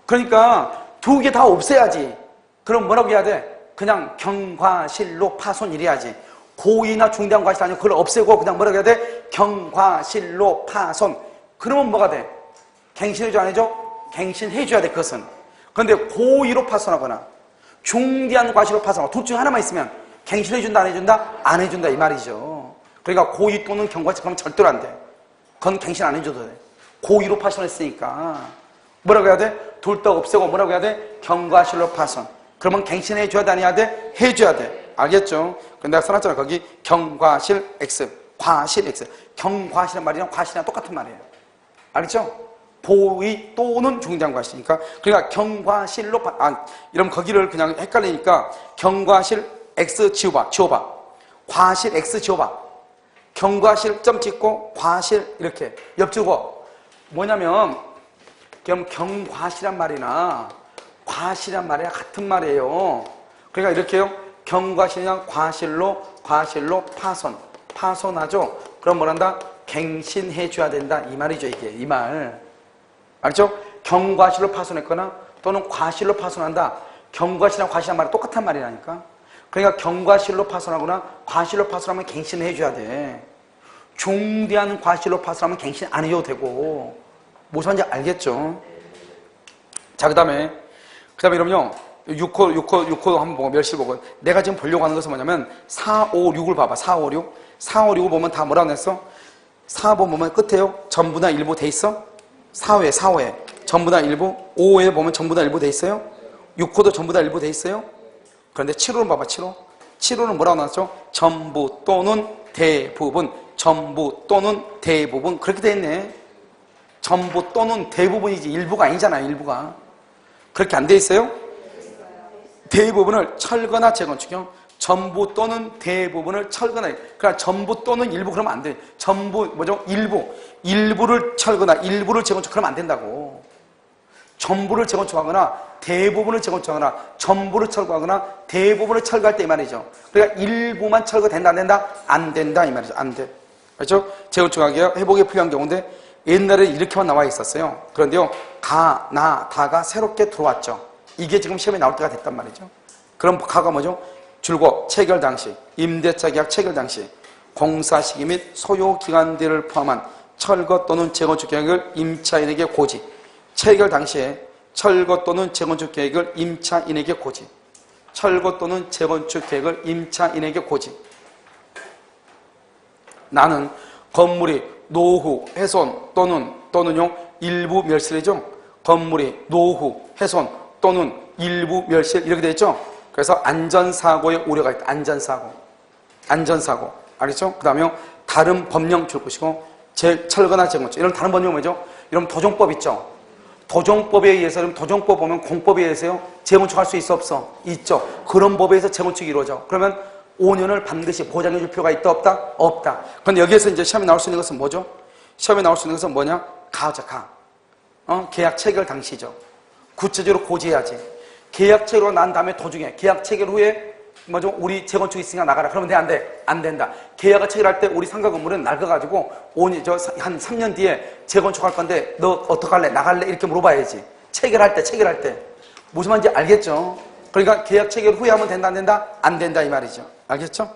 그러니까 두 개 다 없애야지. 그럼 뭐라고 해야 돼? 그냥 경과실로 파손 이래야지. 고의나 중대한 과실 아니고 그걸 없애고 그냥 뭐라고 해야 돼? 경과실로 파손. 그러면 뭐가 돼? 갱신해줘 안 해줘? 갱신해줘야 돼 그것은. 그런데 고의로 파손하거나 중대한 과실로 파손하거나 둘 중에 하나만 있으면 갱신해준다 안 해준다? 안 해준다 이 말이죠. 그러니까 고의 또는 경과실 그러면 절대로 안 돼. 그건 갱신 안 해줘도 돼. 고의로 파손했으니까 뭐라고 해야 돼? 둘 다 없애고 뭐라고 해야 돼? 경과실로 파손. 그러면 갱신해줘야 돼 안 해야 돼? 해줘야 돼. 알겠죠? 근데 내가 써놨잖아. 거기 경과실 X, 과실 X. 경과실은 말이랑 과실이랑 똑같은 말이에요. 알겠죠? 고의 또는 중대한 과실이니까. 그러니까 경과실로 이러면 거기를 그냥 헷갈리니까 경과실 X 지워봐. 과실 X 지워봐. 경과실 점 찍고 과실 이렇게 옆지고 뭐냐면 그럼 경과실이란 말이나 과실이란 말이랑 같은 말이에요. 그러니까 이렇게요. 경과실이랑 과실로 파손하죠. 그럼 뭐란다? 갱신해줘야 된다 이 말이죠. 이게 이 말 알죠? 경과실로 파손했거나 또는 과실로 파손한다. 경과실이랑 과실이란 말이 똑같은 말이라니까. 그러니까 경과실로 파손하거나 과실로 파손하면 갱신해줘야 돼. 중대한 과실로 파손하면 갱신 안 해줘도 되고. 무슨 말인지 알겠죠? 자, 그 다음에 여러분요 6호 한번 보고 멸실 보고 내가 지금 보려고 하는 것은 뭐냐면 4, 5, 6을 봐봐. 4, 5, 6 6을 보면 다 뭐라고 냈어? 4번 보면 끝에요 전부 다 일부 돼 있어? 4호에 전부 다 일부. 5호에 보면 전부 다 일부 돼 있어요? 6호도 전부 다 일부 돼 있어요? 그런데 7호는 봐봐. 7호는 뭐라고 나왔죠? 전부 또는 대부분. 전부 또는 대부분. 그렇게 돼 있네. 전부 또는 대부분이지 일부가 아니잖아요. 일부가. 그렇게 안 돼 있어요? 대부분을 철거나 재건축형. 전부 또는 대부분을 철거나. 그러니까 전부 또는 일부 그러면 안 돼. 전부 뭐죠? 일부를 철거나 일부를 재건축 그러면 안 된다고. 전부를 재건축하거나 대부분을 재건축하거나 전부를 철거하거나 대부분을 철거할 때 이 말이죠. 그러니까 일부만 철거된다 안 된다? 안 된다 이 말이죠. 안 돼. 그렇죠? 재건축하기가 회복에 필요한 경우인데 옛날에 이렇게만 나와 있었어요. 그런데요, 다가 새롭게 들어왔죠. 이게 지금 시험에 나올 때가 됐단 말이죠. 그럼 가가 뭐죠? 줄곧 체결 당시, 임대차 계약 체결 당시, 공사 시기 및 소요 기간들을 포함한 철거 또는 재건축 계획을 임차인에게 고지. 체결 당시에 철거 또는 재건축 계획을 임차인에게 고지. 철거 또는 재건축 계획을 임차인에게 고지. 나는 건물이 노후, 훼손 또는요 일부 멸실이죠. 건물이 노후, 훼손 또는 일부 멸실 이렇게 되어 있죠. 그래서 안전사고의 우려가 있다. 안전사고. 알겠죠? 그 다음에 다른 법령 줄 것이고 철거나 재건축. 이런 다른 법령은 뭐죠? 이런 도정법 있죠. 도정법에 의해서, 도정법 보면 공법에 의해서요 재건축할 수 있어 없어? 있죠. 그런 법에 의해서 재건축이 이루어져. 그러면 5년을 반드시 보장해 줄 필요가 있다 없다? 없다. 그런데 여기에서 이제 시험에 나올 수 있는 것은 뭐죠? 시험에 나올 수 있는 것은 뭐냐? 계약 체결 당시죠. 구체적으로 고지해야지. 계약 체결로 난 다음에 도중에 계약 체결 후에 뭐죠? 우리 재건축 있으니까 나가라. 그러면 돼? 안 돼? 안 된다. 계약을 체결할 때 우리 상가 건물은 낡아가지고 한 3년 뒤에 재건축할 건데 너 어떡할래? 나갈래? 이렇게 물어봐야지. 체결할 때. 무슨 말인지 알겠죠? 그러니까 계약 체결 후에 하면 된다 안 된다? 안 된다 이 말이죠. 알겠죠?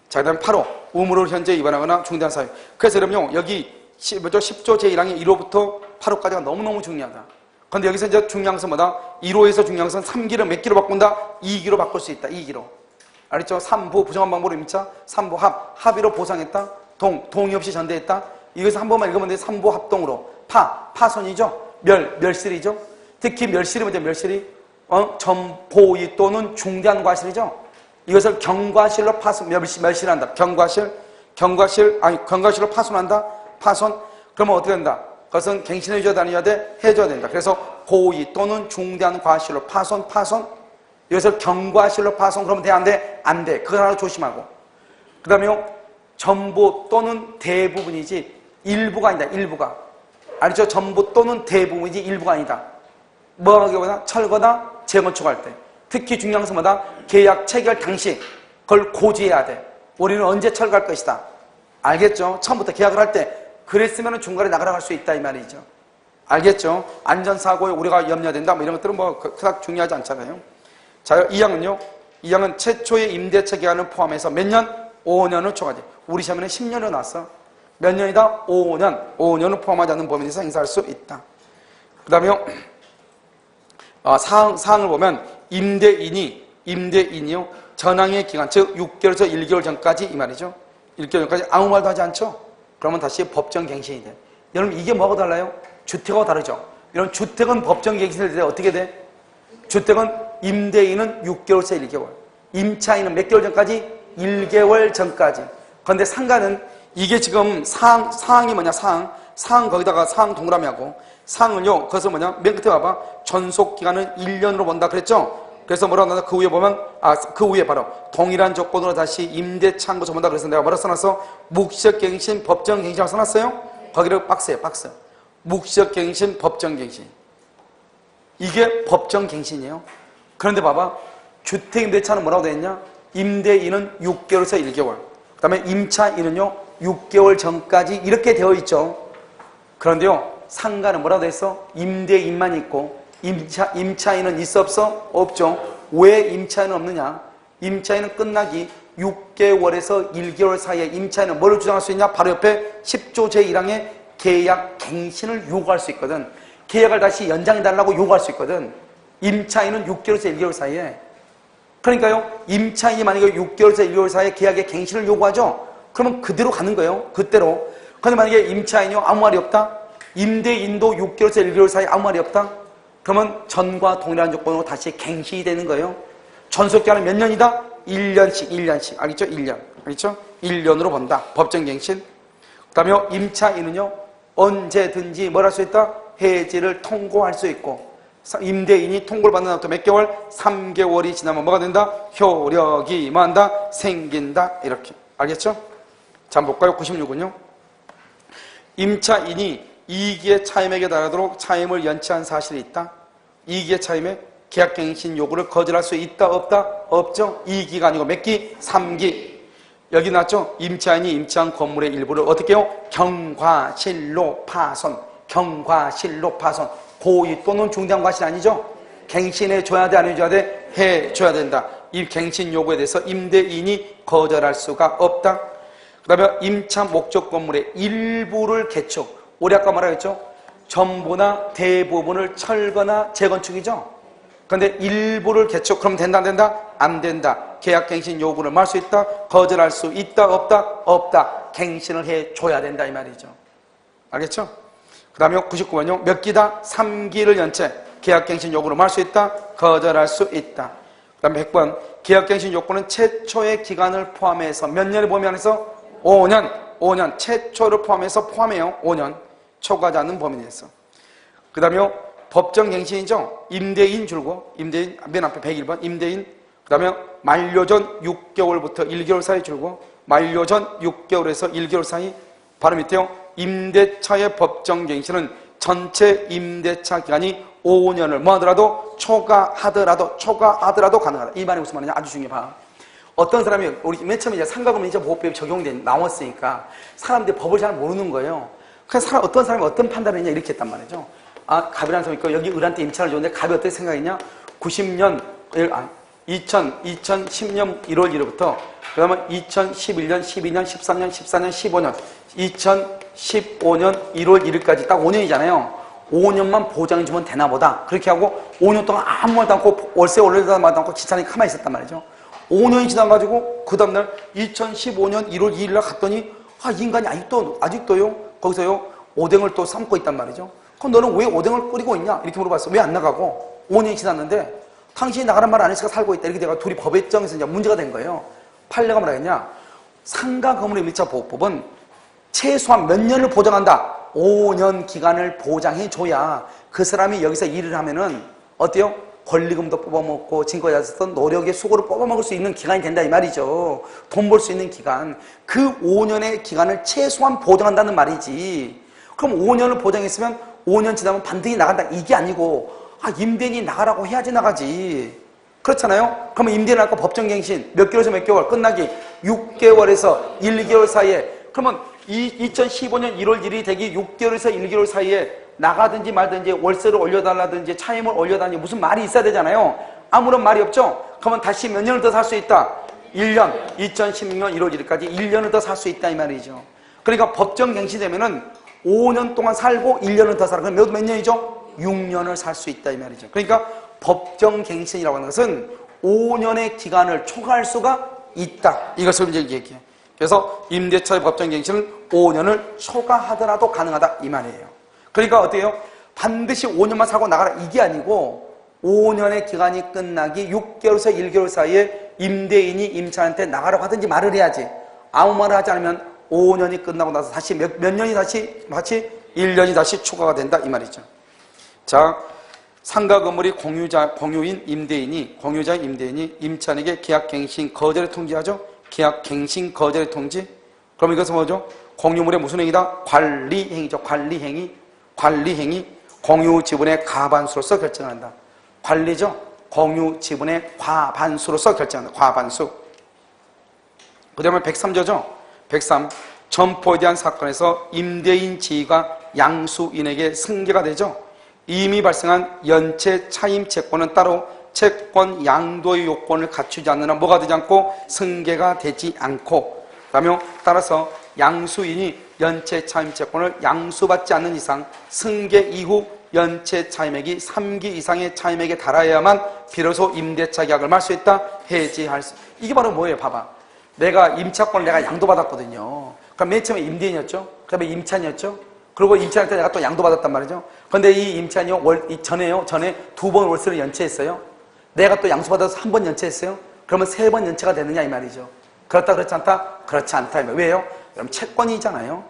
자, 그 다음 8호 의무를 현재 위반하거나 중대한 사유. 그래서 그럼요 여기 10조 제1항의 1호부터 8호까지가 너무너무 중요하다. 그런데 여기서 이제 중요한 것은 뭐다? 1호에서 중요한 것은 3기를 몇 기로 바꾼다? 2기로 바꿀 수 있다. 2기로. 알겠죠? 3부 부정한 방법으로 임차, 3부 합의로 보상했다. 동의 없이 전대했다. 이것을 한 번만 읽으면 돼. 3부 합동으로. 파손이죠. 멸실이죠. 특히 멸실이 뭐죠? 멸실이 전보의 또는 중대한 과실이죠. 이것을 경과실로 멸실한다. 경과실로 파손한다. 파손. 그러면 어떻게 된다? 그것은 갱신해줘야 돼, 아니어야 돼? 해줘야 된다. 그래서 고의 또는 중대한 과실로 파손. 이것을 경과실로 파손. 그러면 돼, 안 돼? 안 돼. 그거 하나 조심하고. 그 다음에 전부 또는 대부분이지 일부가 아니다. 일부가. 알죠? 전부 또는 대부분이지 일부가 아니다. 뭐가 하기보다 철거나 재건축할 때. 특히 중요한 것은 뭐다? 계약 체결 당시 그걸 고지해야 돼. 우리는 언제 철거할 것이다. 알겠죠? 처음부터 계약을 할 때 그랬으면 중간에 나가갈 수 있다 이 말이죠. 알겠죠? 안전사고에 우려가 염려된다 뭐 이런 것들은 뭐 그닥 중요하지 않잖아요. 자, 2항은요. 2항은 최초의 임대차 기간을 포함해서 몇 년? 5년을 초과하지. 우리 시험에는 10년을 나왔어. 몇 년이다? 5년. 5년을 포함하지 않는 범위에 대해서 행사할 수 있다. 그 다음에 사항을 보면 임대인이요. 전항의 기간, 즉 6개월에서 1개월 전까지 이 말이죠. 1개월 전까지 아무 말도 하지 않죠? 그러면 다시 법정갱신이 돼. 여러분 이게 뭐하고 달라요? 주택하고 다르죠? 이런 주택은 법정갱신이 돼. 어떻게 돼? 주택은 임대인은 6개월에서 1개월. 임차인은 몇 개월 전까지? 1개월 전까지. 그런데 상가는 이게 지금 사항이 뭐냐? 사항 거기다가 사항 동그라미하고 사항은요. 그것은 뭐냐? 맨 끝에 봐봐. 전속기간은 1년으로 본다 그랬죠? 그래서 뭐라고 나왔나? 그 위에 보면 그 위에 바로 동일한 조건으로 다시 임대차 한 거 전본다. 그래서 내가 뭐라고 써놨어? 묵시적갱신, 법정갱신이라고 써놨어요? 거기를 박스에 박스. 묵시적갱신, 법정갱신. 이게 법정갱신이에요. 그런데 봐봐. 주택임대차는 뭐라고 되어 있냐? 임대인은 6개월에서 1개월. 그 다음에 임차인은요 6개월 전까지 이렇게 되어 있죠. 그런데요 상가는 뭐라고 되어 있어? 임대인만 있고 임차인은 있어 없어? 없죠. 왜 임차인은 없느냐? 임차인은 끝나기 6개월에서 1개월 사이에 임차인은 뭘 주장할 수 있냐? 바로 옆에 10조 제1항의 계약 갱신을 요구할 수 있거든. 계약을 다시 연장해달라고 요구할 수 있거든. 임차인은 6개월에서 1개월 사이에. 그러니까요 임차인이 만약에 6개월에서 1개월 사이에 계약의 갱신을 요구하죠. 그러면 그대로 가는 거예요. 그대로. 그런데 만약에 임차인이요 아무 말이 없다. 임대인도 6개월에서 1개월 사이에 아무 말이 없다. 그러면 전과 동일한 조건으로 다시 갱신이 되는 거예요. 전속기간은 몇 년이다? 1년씩. 알겠죠? 1년. 알겠죠? 1년으로 본다. 법정갱신. 그 다음에 임차인은요 언제든지 뭘 할 수 있다? 해지를 통고할 수 있고 임대인이 통고를 받는 날부터 몇 개월? 3개월이 지나면 뭐가 된다? 효력이 뭐한다? 생긴다. 이렇게. 알겠죠? 자, 한번 볼까요? 96은요. 임차인이 2기의 차임액에 달하도록 차임을 연체한 사실이 있다. 2기의 차임에 계약갱신 요구를 거절할 수 있다 없다? 없죠. 2기가 아니고 몇 기? 3기. 여기 나왔죠? 임차인이 임차한 건물의 일부를 어떻게 해요? 경과실로 파손. 고의 또는 중대한 과실 아니죠? 갱신해줘야 돼? 안 해줘야 돼? 해줘야 된다. 이 갱신 요구에 대해서 임대인이 거절할 수가 없다. 그 다음에 임차 목적 건물의 일부를 개축. 우리 아까 말하겠죠? 전부나 대부분을 철거나 재건축이죠? 그런데 일부를 개축, 그럼 된다 안 된다? 안 된다. 계약갱신 요구를 할 수 있다, 거절할 수 있다, 없다, 없다. 갱신을 해줘야 된다 이 말이죠. 알겠죠? 그 다음에 99번요. 몇 기다? 3기를 연체. 계약갱신 요구를 할 수 있다, 거절할 수 있다. 그 다음에 100번. 계약갱신 요구는 최초의 기간을 포함해서 몇 년을 포함해서? 5년. 최초를 포함해요. 5년. 초과하지 않는 범위 내에서. 그 다음에 법정갱신이죠. 임대인 줄고, 임대인, 맨 앞에 101번. 임대인. 그 다음에 만료 전 6개월부터 1개월 사이 줄고, 만료 전 6개월에서 1개월 사이. 바로 밑에요. 임대차의 법정갱신은 전체 임대차 기간이 5년을 뭐 하더라도 초과하더라도 가능하다. 이 말이 무슨 말이냐? 아주 중요해 봐. 어떤 사람이 우리 맨 처음에 이제 상가금융이자 보호법이 적용돼 나왔으니까 사람들이 법을 잘 모르는 거예요. 그래서 어떤 사람이 어떤 판단을 했냐 이렇게 했단 말이죠. 아, 갑이라는 사람이 있고 여기 을한테 임차를 줬는데 갑이 어떻게 생각했냐? 2010년 1월 1일부터 그 다음에 2011년, 12년, 13년, 14년, 15년 2015년 1월 1일까지 딱 5년이잖아요. 5년만 보장해주면 되나 보다. 그렇게 하고 5년 동안 아무 말도 않고 월세 올려다 말도 않고 지산이 가만히 있었단 말이죠. 5년이 지나가지고 그 다음날 2015년 1월 2일 날 갔더니 아, 이 인간이 아직도요 거기서요 오뎅을 또 삶고 있단 말이죠. 그럼 너는 왜 오뎅을 끓이고 있냐? 이렇게 물어봤어. 왜 안 나가고? 5년이 지났는데 당신이 나가란 말 안 했으니까 살고 있다. 이렇게 내가 둘이 법의정에서 이제 문제가 된 거예요. 판례가 뭐라 했냐? 상가 건물의 임대차 보호법은 최소한 몇 년을 보장한다. 5년 기간을 보장해줘야 그 사람이 여기서 일을 하면은 어때요? 권리금도 뽑아먹고 지금까지 했었던 노력의 수고를 뽑아먹을 수 있는 기간이 된다 이 말이죠. 돈 벌 수 있는 기간. 그 5년의 기간을 최소한 보장한다는 말이지. 그럼 5년을 보장했으면 5년 지나면 반드시 나간다 이게 아니고 아, 임대인이 나가라고 해야지 나가지. 그렇잖아요? 그러면 임대인 할까 법정갱신 몇 개월에서 몇 개월 끝나기 6개월에서 1개월 사이에 그러면 2015년 1월 1일이 되기 6개월에서 1개월 사이에 나가든지 말든지 월세를 올려달라든지 차임을 올려달라든지 무슨 말이 있어야 되잖아요. 아무런 말이 없죠? 그러면 다시 몇 년을 더 살 수 있다? 1년. 2016년 1월 1일까지 1년을 더 살 수 있다 이 말이죠. 그러니까 법정갱신되면은 5년 동안 살고 1년을 더 살아. 그럼 몇 년이죠? 6년을 살 수 있다 이 말이죠. 그러니까 법정갱신이라고 하는 것은 5년의 기간을 초과할 수가 있다. 이것을 이제 얘기해요. 그래서 임대차의 법정갱신은 5년을 초과하더라도 가능하다 이 말이에요. 그러니까 어때요? 반드시 5년만 살고 나가라 이게 아니고 5년의 기간이 끝나기 6개월에서 1개월 사이에 임대인이 임차한테 나가라고 하든지 말을 해야지. 아무 말을 하지 않으면 5년이 끝나고 나서 다시 몇 년이 다시 1년이 다시 추가가 된다 이 말이죠. 자, 상가 건물이 공유자인 임대인이 임차인에게 계약갱신 거절을 통지하죠. 계약갱신 거절의 통지. 그럼 이것은 뭐죠? 공유물의 무슨 행위다? 관리행위죠. 관리행위. 공유 지분의 과반수로서 결정한다. 관리죠. 공유 지분의 과반수로서 결정한다. 과반수. 그 다음에 103조죠. 103. 점포에 대한 사건에서 임대인 지위가 양수인에게 승계가 되죠. 이미 발생한 연체 차임 채권은 따로 채권 양도의 요건을 갖추지 않는 한 뭐가 되지 않고 승계가 되지 않고 그 다음에 따라서 양수인이 연체 차임 채권을 양수받지 않는 이상 승계 이후 연체 차임액이 3기 이상의 차임액에 달하여야만 비로소 임대차 계약을 말 수 있다. 해지할 수. 이게 바로 뭐예요? 봐봐. 내가 임차권을 내가 양도받았거든요. 그럼 맨 처음에 임대인이었죠. 그 다음에 임차인이었죠. 그리고 임차인한테 내가 또 양도받았단 말이죠. 그런데 이 임차인이 전에 2번 월세를 연체했어요. 내가 또 양수받아서 1번 연체했어요. 그러면 3번 연체가 되느냐 이 말이죠. 그렇다 그렇지 않다? 그렇지 않다. 왜요? 그럼 채권이잖아요.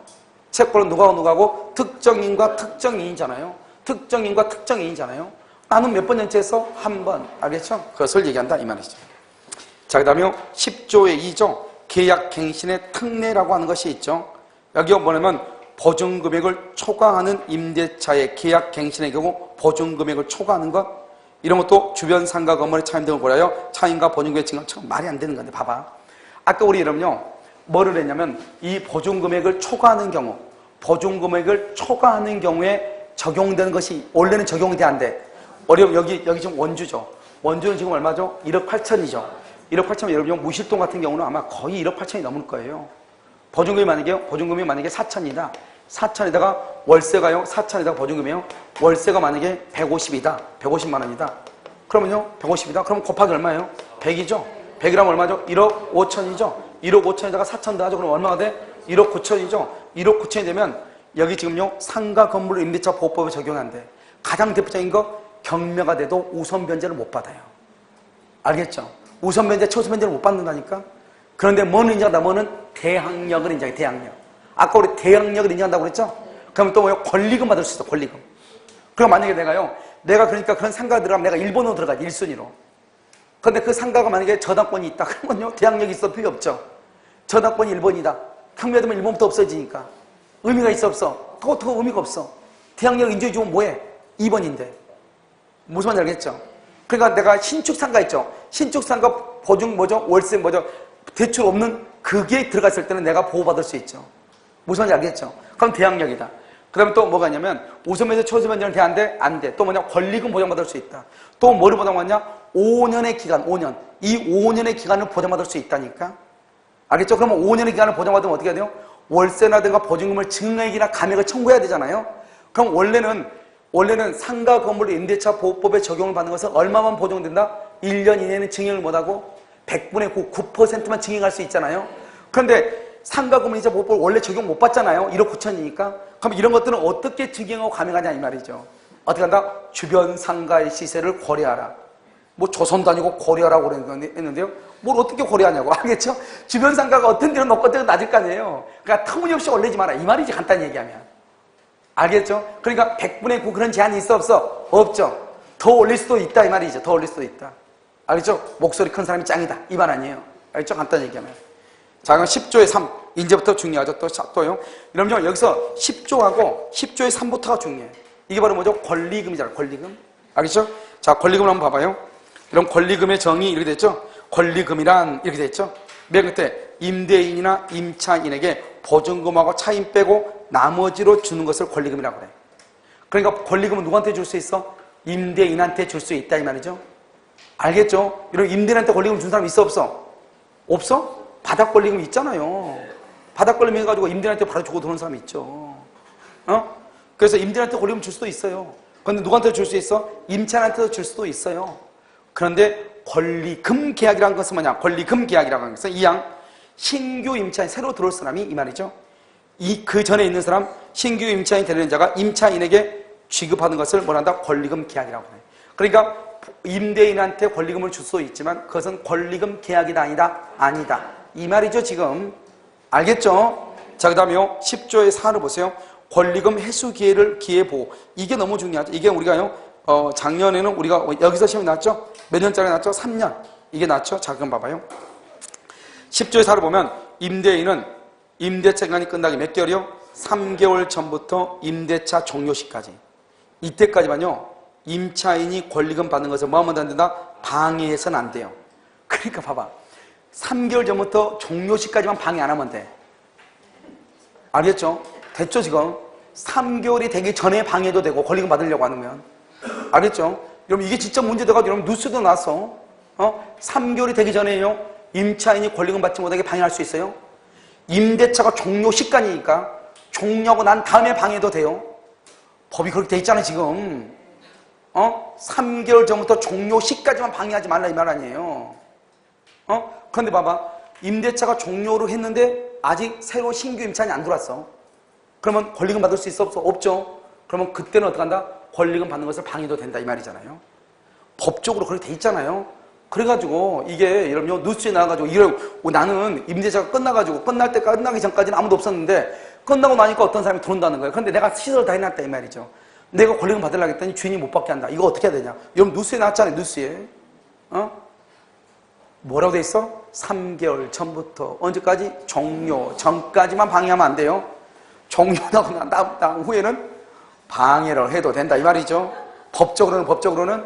채권은 누가고 특정인과 특정인이잖아요. 특정인과 특정인이잖아요. 나는 몇 번 연체했어? 1번. 알겠죠? 그것을 얘기한다 이 말이죠. 자, 그 다음에 10조의 2조 계약갱신의 특례라고 하는 것이 있죠. 여기가 뭐냐면 보증금액을 초과하는 임대차의 계약갱신의 경우 보증금액을 초과하는 것 이런 것도 주변 상가 건물의 차임 등을 고려하여 차임과 보증금액 증가 참 말이 안 되는 건데 봐봐. 아까 우리 여러분요 뭐를 했냐면 이 보증금액을 초과하는 경우 보증금액을 초과하는 경우에 적용되는 것이 원래는 적용이 돼 안 돼. 여기 지금 원주죠. 원주는 지금 얼마죠? 1억 8천이죠. 1억 8천이면 여러분 무실동 같은 경우는 아마 거의 1억 8천이 넘을 거예요. 보증금이 만약에 4천이다. 4천에다가 월세가요. 4천에다가 보증금이요. 월세가 만약에 150이다. 150만 원이다. 그러면요. 150이다. 그럼 곱하기 얼마예요? 100이죠. 100이라면 얼마죠? 1억 5천이죠? 1억 5천에다가 4천 더하죠? 그럼 얼마가 돼? 1억 9천이죠? 1억 9천이 되면 여기 지금요 상가 건물 임대차 보호법에 적용한대. 가장 대표적인 거 경매가 돼도 우선 변제를 못 받아요. 알겠죠? 우선 변제, 최우선 변제를 못 받는다니까? 그런데 뭐는 인정한다? 뭐는 대항력을 인정해, 대항력. 아까 우리 대항력을 인정한다고 그랬죠? 그러면 또 뭐요? 권리금 받을 수 있어, 권리금. 그럼 만약에 내가 그러니까 그런 상가에 들어가면 내가 1번으로 들어가지, 1순위로. 그런데 그 상가가 만약에 저당권이 있다. 그러면요, 대항력이 있어 필요 없죠. 저당권이 1번이다. 경매되면 1번부터 없어지니까. 의미가 있어, 없어? 그것도 의미가 없어. 대항력을 인정해주면 뭐해? 2번인데. 무슨 말인지 알겠죠? 그러니까 내가 신축 상가 있죠? 신축 상가 보증 뭐죠? 월세 뭐죠? 대출 없는 그게 들어갔을 때는 내가 보호받을 수 있죠. 무슨 말인지 알겠죠? 그럼 대항력이다. 그 다음에 또 뭐가 있냐면 우선면제 최우선 변제는 돼? 안 돼? 안 돼. 또 뭐냐? 권리금 보장받을 수 있다. 또 뭐를 보장받냐? 5년의 기간, 5년. 이 5년의 기간을 보장받을 수 있다니까? 알겠죠? 그러면 5년의 기간을 보장받으면 어떻게 해야 돼요? 월세라든가 보증금을 증액이나 감액을 청구해야 되잖아요? 그럼 원래는 상가 건물 임대차 보호법에 적용을 받는 것은 얼마만 보정된다? 1년 이내는 증액을 못하고 100분의 9, 9%만 증액할 수 있잖아요? 그런데 상가 건물 임대차 보호법 원래 적용 못 받잖아요? 1억 9천이니까. 그럼 이런 것들은 어떻게 증액하고 감액하냐 이 말이죠. 어떻게 한다? 주변 상가의 시세를 고려하라. 뭐 조선도 아니고 고려하라고 했는데요. 뭘 어떻게 고려하냐고. 알겠죠? 주변 상가가 어떤 데는 높고 어떤 데는 낮을 거 아니에요. 그러니까 터무니없이 올리지 마라. 이 말이지, 간단히 얘기하면. 알겠죠? 그러니까 100분의 9 그런 제한이 있어, 없어? 없죠. 더 올릴 수도 있다 이 말이죠. 더 올릴 수도 있다. 알겠죠? 목소리 큰 사람이 짱이다 이 말 아니에요. 알겠죠? 간단히 얘기하면. 자, 그럼 10조의 3 이제부터 중요하죠. 또요. 여러분 여기서 10조하고 10조의 3부터가 중요해요. 이게 바로 뭐죠? 권리금이잖아요. 권리금. 알겠죠? 자, 권리금을 한번 봐봐요. 이런 권리금의 정의 이렇게 됐죠? 권리금이란 이렇게 됐죠? 맨 끝에 임대인이나 임차인에게 보증금하고 차임 빼고 나머지로 주는 것을 권리금이라고 그래. 그러니까 권리금은 누구한테 줄 수 있어? 임대인한테 줄 수 있다 이 말이죠. 알겠죠? 이런 임대인한테 권리금 준 사람 있어 없어? 없어? 바닥 권리금 있잖아요. 바닥 권리금 해가지고 임대인한테 바로 주고 들어오는 사람이 있죠. 그래서 임대인한테 권리금 줄 수도 있어요. 그런데 누구한테 줄 수 있어? 임차인한테도 줄 수도 있어요. 그런데 권리금 계약이라는 것은 뭐냐? 권리금 계약이라고 하는 것은 이양 신규 임차인 새로 들어올 사람이 이 말이죠. 그 전에 있는 사람 신규 임차인 되는 자가 임차인에게 취급하는 것을 뭐란다? 권리금 계약이라고 해요. 그러니까 임대인한테 권리금을 줄 수도 있지만 그것은 권리금 계약이다 아니다? 아니다. 이 말이죠 지금. 알겠죠? 자, 그 다음에요 10조의 4를 보세요. 권리금 회수 기회 보호. 이게 너무 중요하죠. 이게 우리가요 작년에는 우리가 여기서 시험이 났죠? 몇 년짜리 났죠? 3년. 이게 났죠? 자, 그럼 봐봐요. 10조의 4를 보면 임대인은 임대차 기간이 끝나기 몇 개월이요? 3개월 전부터 임대차 종료 시까지. 이때까지만요. 임차인이 권리금 받는 것을 뭐 하면 안 된다? 방해해서는 안 돼요. 그러니까 봐봐. 3개월 전부터 종료 시까지만 방해 안 하면 돼. 알겠죠? 됐죠 지금? 3개월이 되기 전에 방해도 되고 권리금 받으려고 하면. 알겠죠? 여러분 이게 진짜 문제돼가지고 여러분 뉴스도 나왔어. 3개월이 되기 전에요. 임차인이 권리금 받지 못하게 방해할 수 있어요. 임대차가 종료 시간이니까 종료하고 난 다음에 방해도 돼요. 법이 그렇게 돼 있잖아요 지금. 3개월 전부터 종료 시까지만 방해하지 말라 이 말 아니에요. 그런데 봐봐. 임대차가 종료를 했는데 아직 새로 신규 임차인이 안 들어왔어. 그러면 권리금 받을 수 있어 없어? 없죠. 그러면 그때는 어떻게 한다? 권리금 받는 것을 방해도 된다 이 말이잖아요. 법적으로 그렇게 돼 있잖아요. 그래가지고 이게 여러분 뉴스에 나와가지고 나는 임대차가 끝나기 전까지는 아무도 없었는데 끝나고 나니까 어떤 사람이 들어온다는 거예요. 그런데 내가 시설을 다 해놨다 이 말이죠. 내가 권리금 받으려고 했더니 주인이 못 받게 한다. 이거 어떻게 해야 되냐? 여러분 뉴스에 나왔잖아요. 뉴스에. 뭐라고 돼 있어? 3개월 전부터 언제까지? 종료 전까지만 방해하면 안 돼요. 종료하고 난 후에는 방해를 해도 된다 이 말이죠. 법적으로는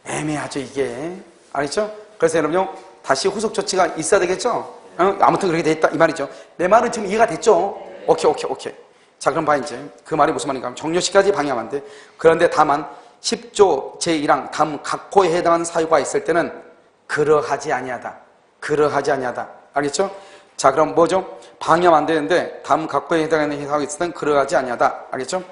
애매하죠 이게. 알겠죠? 그래서 여러분요 다시 후속 조치가 있어야 되겠죠? 아무튼 그렇게 돼 있다 이 말이죠. 내 말은 지금 이해가 됐죠? 오케이. 자, 그럼 봐 이제 그 말이 무슨 말인가 하면 종료시까지 방해하면 안 돼. 그런데 다만 10조 제1항 다음 각호에 해당하는 사유가 있을 때는 그러하지 아니하다. 알겠죠? 자, 그럼 뭐죠? 방해하면 안 되는데 다음 각호에 해당하는 사유가 있을 때는 그러하지 아니하다. 알겠죠?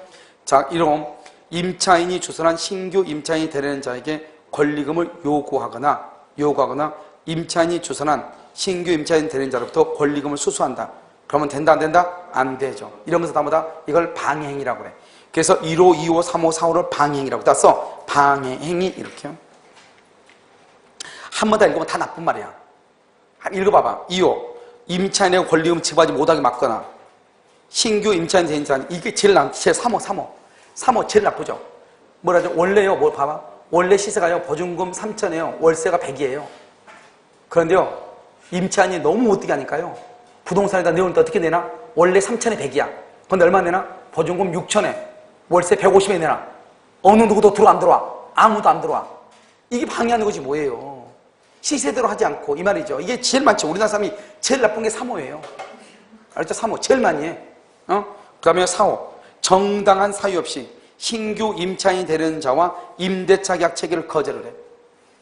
자, 이런 임차인이 주선한 신규 임차인이 되려는 자에게 권리금을 요구하거나 임차인이 주선한 신규 임차인 되는 자로부터 권리금을 수수한다. 그러면 된다 안 된다? 안 되죠. 이러면서 다보다 이걸 방해행위라고 그래. 그래서 1호, 2호, 3호, 4호를 방해행위라고 땄어. 방해행위 이렇게요. 한 번 더 읽으면 다 나쁜 말이야. 읽어봐봐. 2호, 임차인의 권리금 지급하지 못하게 막거나 신규 임차인 된 사람, 이게 제일 제일 3호 제일 나쁘죠. 뭐라죠? 원래요, 뭐 봐봐. 원래 시세가요, 보증금 3천이에요. 월세가 100이에요. 그런데요, 임차인이 너무 못되게 하니까요, 부동산에다 내놓을 때 어떻게 내나? 원래 3천에 100이야. 근데 얼마 내나? 보증금 6천에, 월세 150에 내나? 어느 누구도 들어와 안 들어와? 아무도 안 들어와. 이게 방해하는 거지 뭐예요. 시세대로 하지 않고, 이 말이죠. 이게 제일 많죠. 우리나라 사람이 제일 나쁜 게 3호예요. 알죠? 3호. 제일 많이 해. 그 다음에 4호. 정당한 사유 없이 신규 임차인이 되는 자와 임대차 계약 체결을 거절을 해.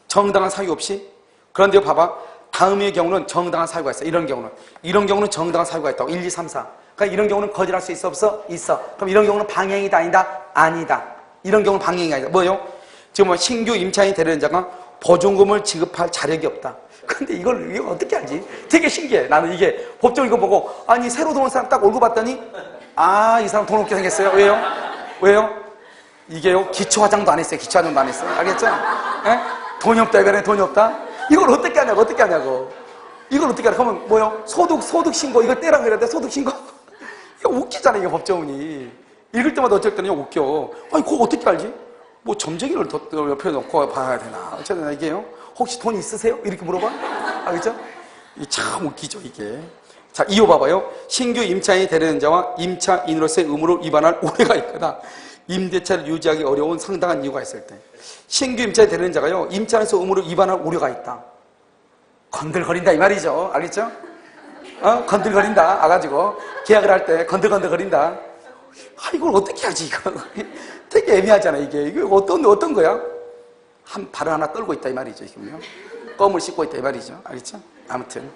정당한 사유 없이. 그런데 봐봐. 다음의 경우는 정당한 사유가 있어. 이런 경우는 정당한 사유가 있다고. 1, 2, 3, 4. 그러니까 이런 경우는 거절할 수 있어? 없어? 있어. 그럼 이런 경우는 방해행위다 아니다? 아니다. 이런 경우는 방해행위가 아니다. 뭐요? 지금 뭐 신규 임차인이 되는 자가 보증금을 지급할 자력이 없다. 근데 이걸 어떻게 알지? 되게 신기해. 나는 이게 법적으로 이거 보고, 아니 새로 들어온 사람 딱 얼굴 봤더니 이 사람 돈 없게 생겼어요. 왜요? 이게요, 기초화장도 안 했어요. 기초화장도 안 했어요. 알겠죠? 에? 돈이 없다 이거네. 돈이 없다. 이걸 어떻게 하냐고. 이걸 어떻게 하냐. 그러면 뭐요? 소득 신고 이거 떼라고 그래야 돼. 소득 신고. 이거 웃기잖아, 이게 법조문이. 읽을 때마다 어쩔 때는 웃겨. 아니 그거 어떻게 알지? 뭐 점쟁이를 옆에 놓고 봐야 되나? 어쩌나 이게요? 혹시 돈 있으세요? 이렇게 물어봐? 알겠죠? 참 웃기죠, 이게. 자, 2호 봐봐요. 신규 임차인이 되는 자와 임차인으로서의 의무를 위반할 우려가 있거나 임대차를 유지하기 어려운 상당한 이유가 있을 때. 신규 임차인이 되는 자가요, 임차인으로서 의무를 위반할 우려가 있다. 건들거린다 이 말이죠. 알겠죠? 건들거린다. 가지고 계약을 할 때 건들거린다. 이걸 어떻게 하지, 이거? 되게 애매하잖아, 이게. 이게 어떤 거야? 발을 하나 떨고 있다, 이 말이죠, 지금요. 껌을 씹고 있다, 이 말이죠. 알겠죠? 아무튼.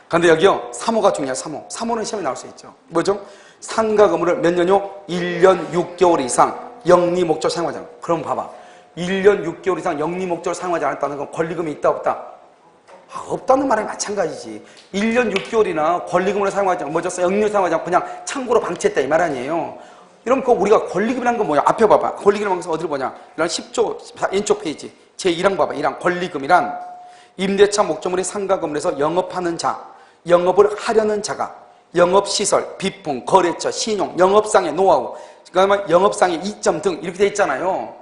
근데 여기요, 3호가 중요해요, 3호. 3호는 시험에 나올 수 있죠. 뭐죠? 상가 건물을 몇 년요? 1년 6개월 이상 영리 목적 사용하지 않아. 그럼 봐봐. 1년 6개월 이상 영리 목적을 사용하지 않았다는 건 권리금이 있다, 없다? 없다는 말이 마찬가지지. 1년 6개월이나 권리금을 사용하지 않고, 영리를 사용하지 않고 그냥 창고로 방치했다, 이 말 아니에요. 이러면 우리가 권리금이라는 건 뭐야? 앞에 봐봐. 권리금이라는 것은 어디를 보냐? 이런 10조, 왼쪽 페이지. 제1항 봐봐. 1항. 권리금이란 임대차 목적물의 상가 건물에서 영업하는 자, 영업을 하려는 자가 영업시설, 비품, 거래처, 신용, 영업상의 노하우, 그다음에 영업상의 이점 등 이렇게 돼 있잖아요.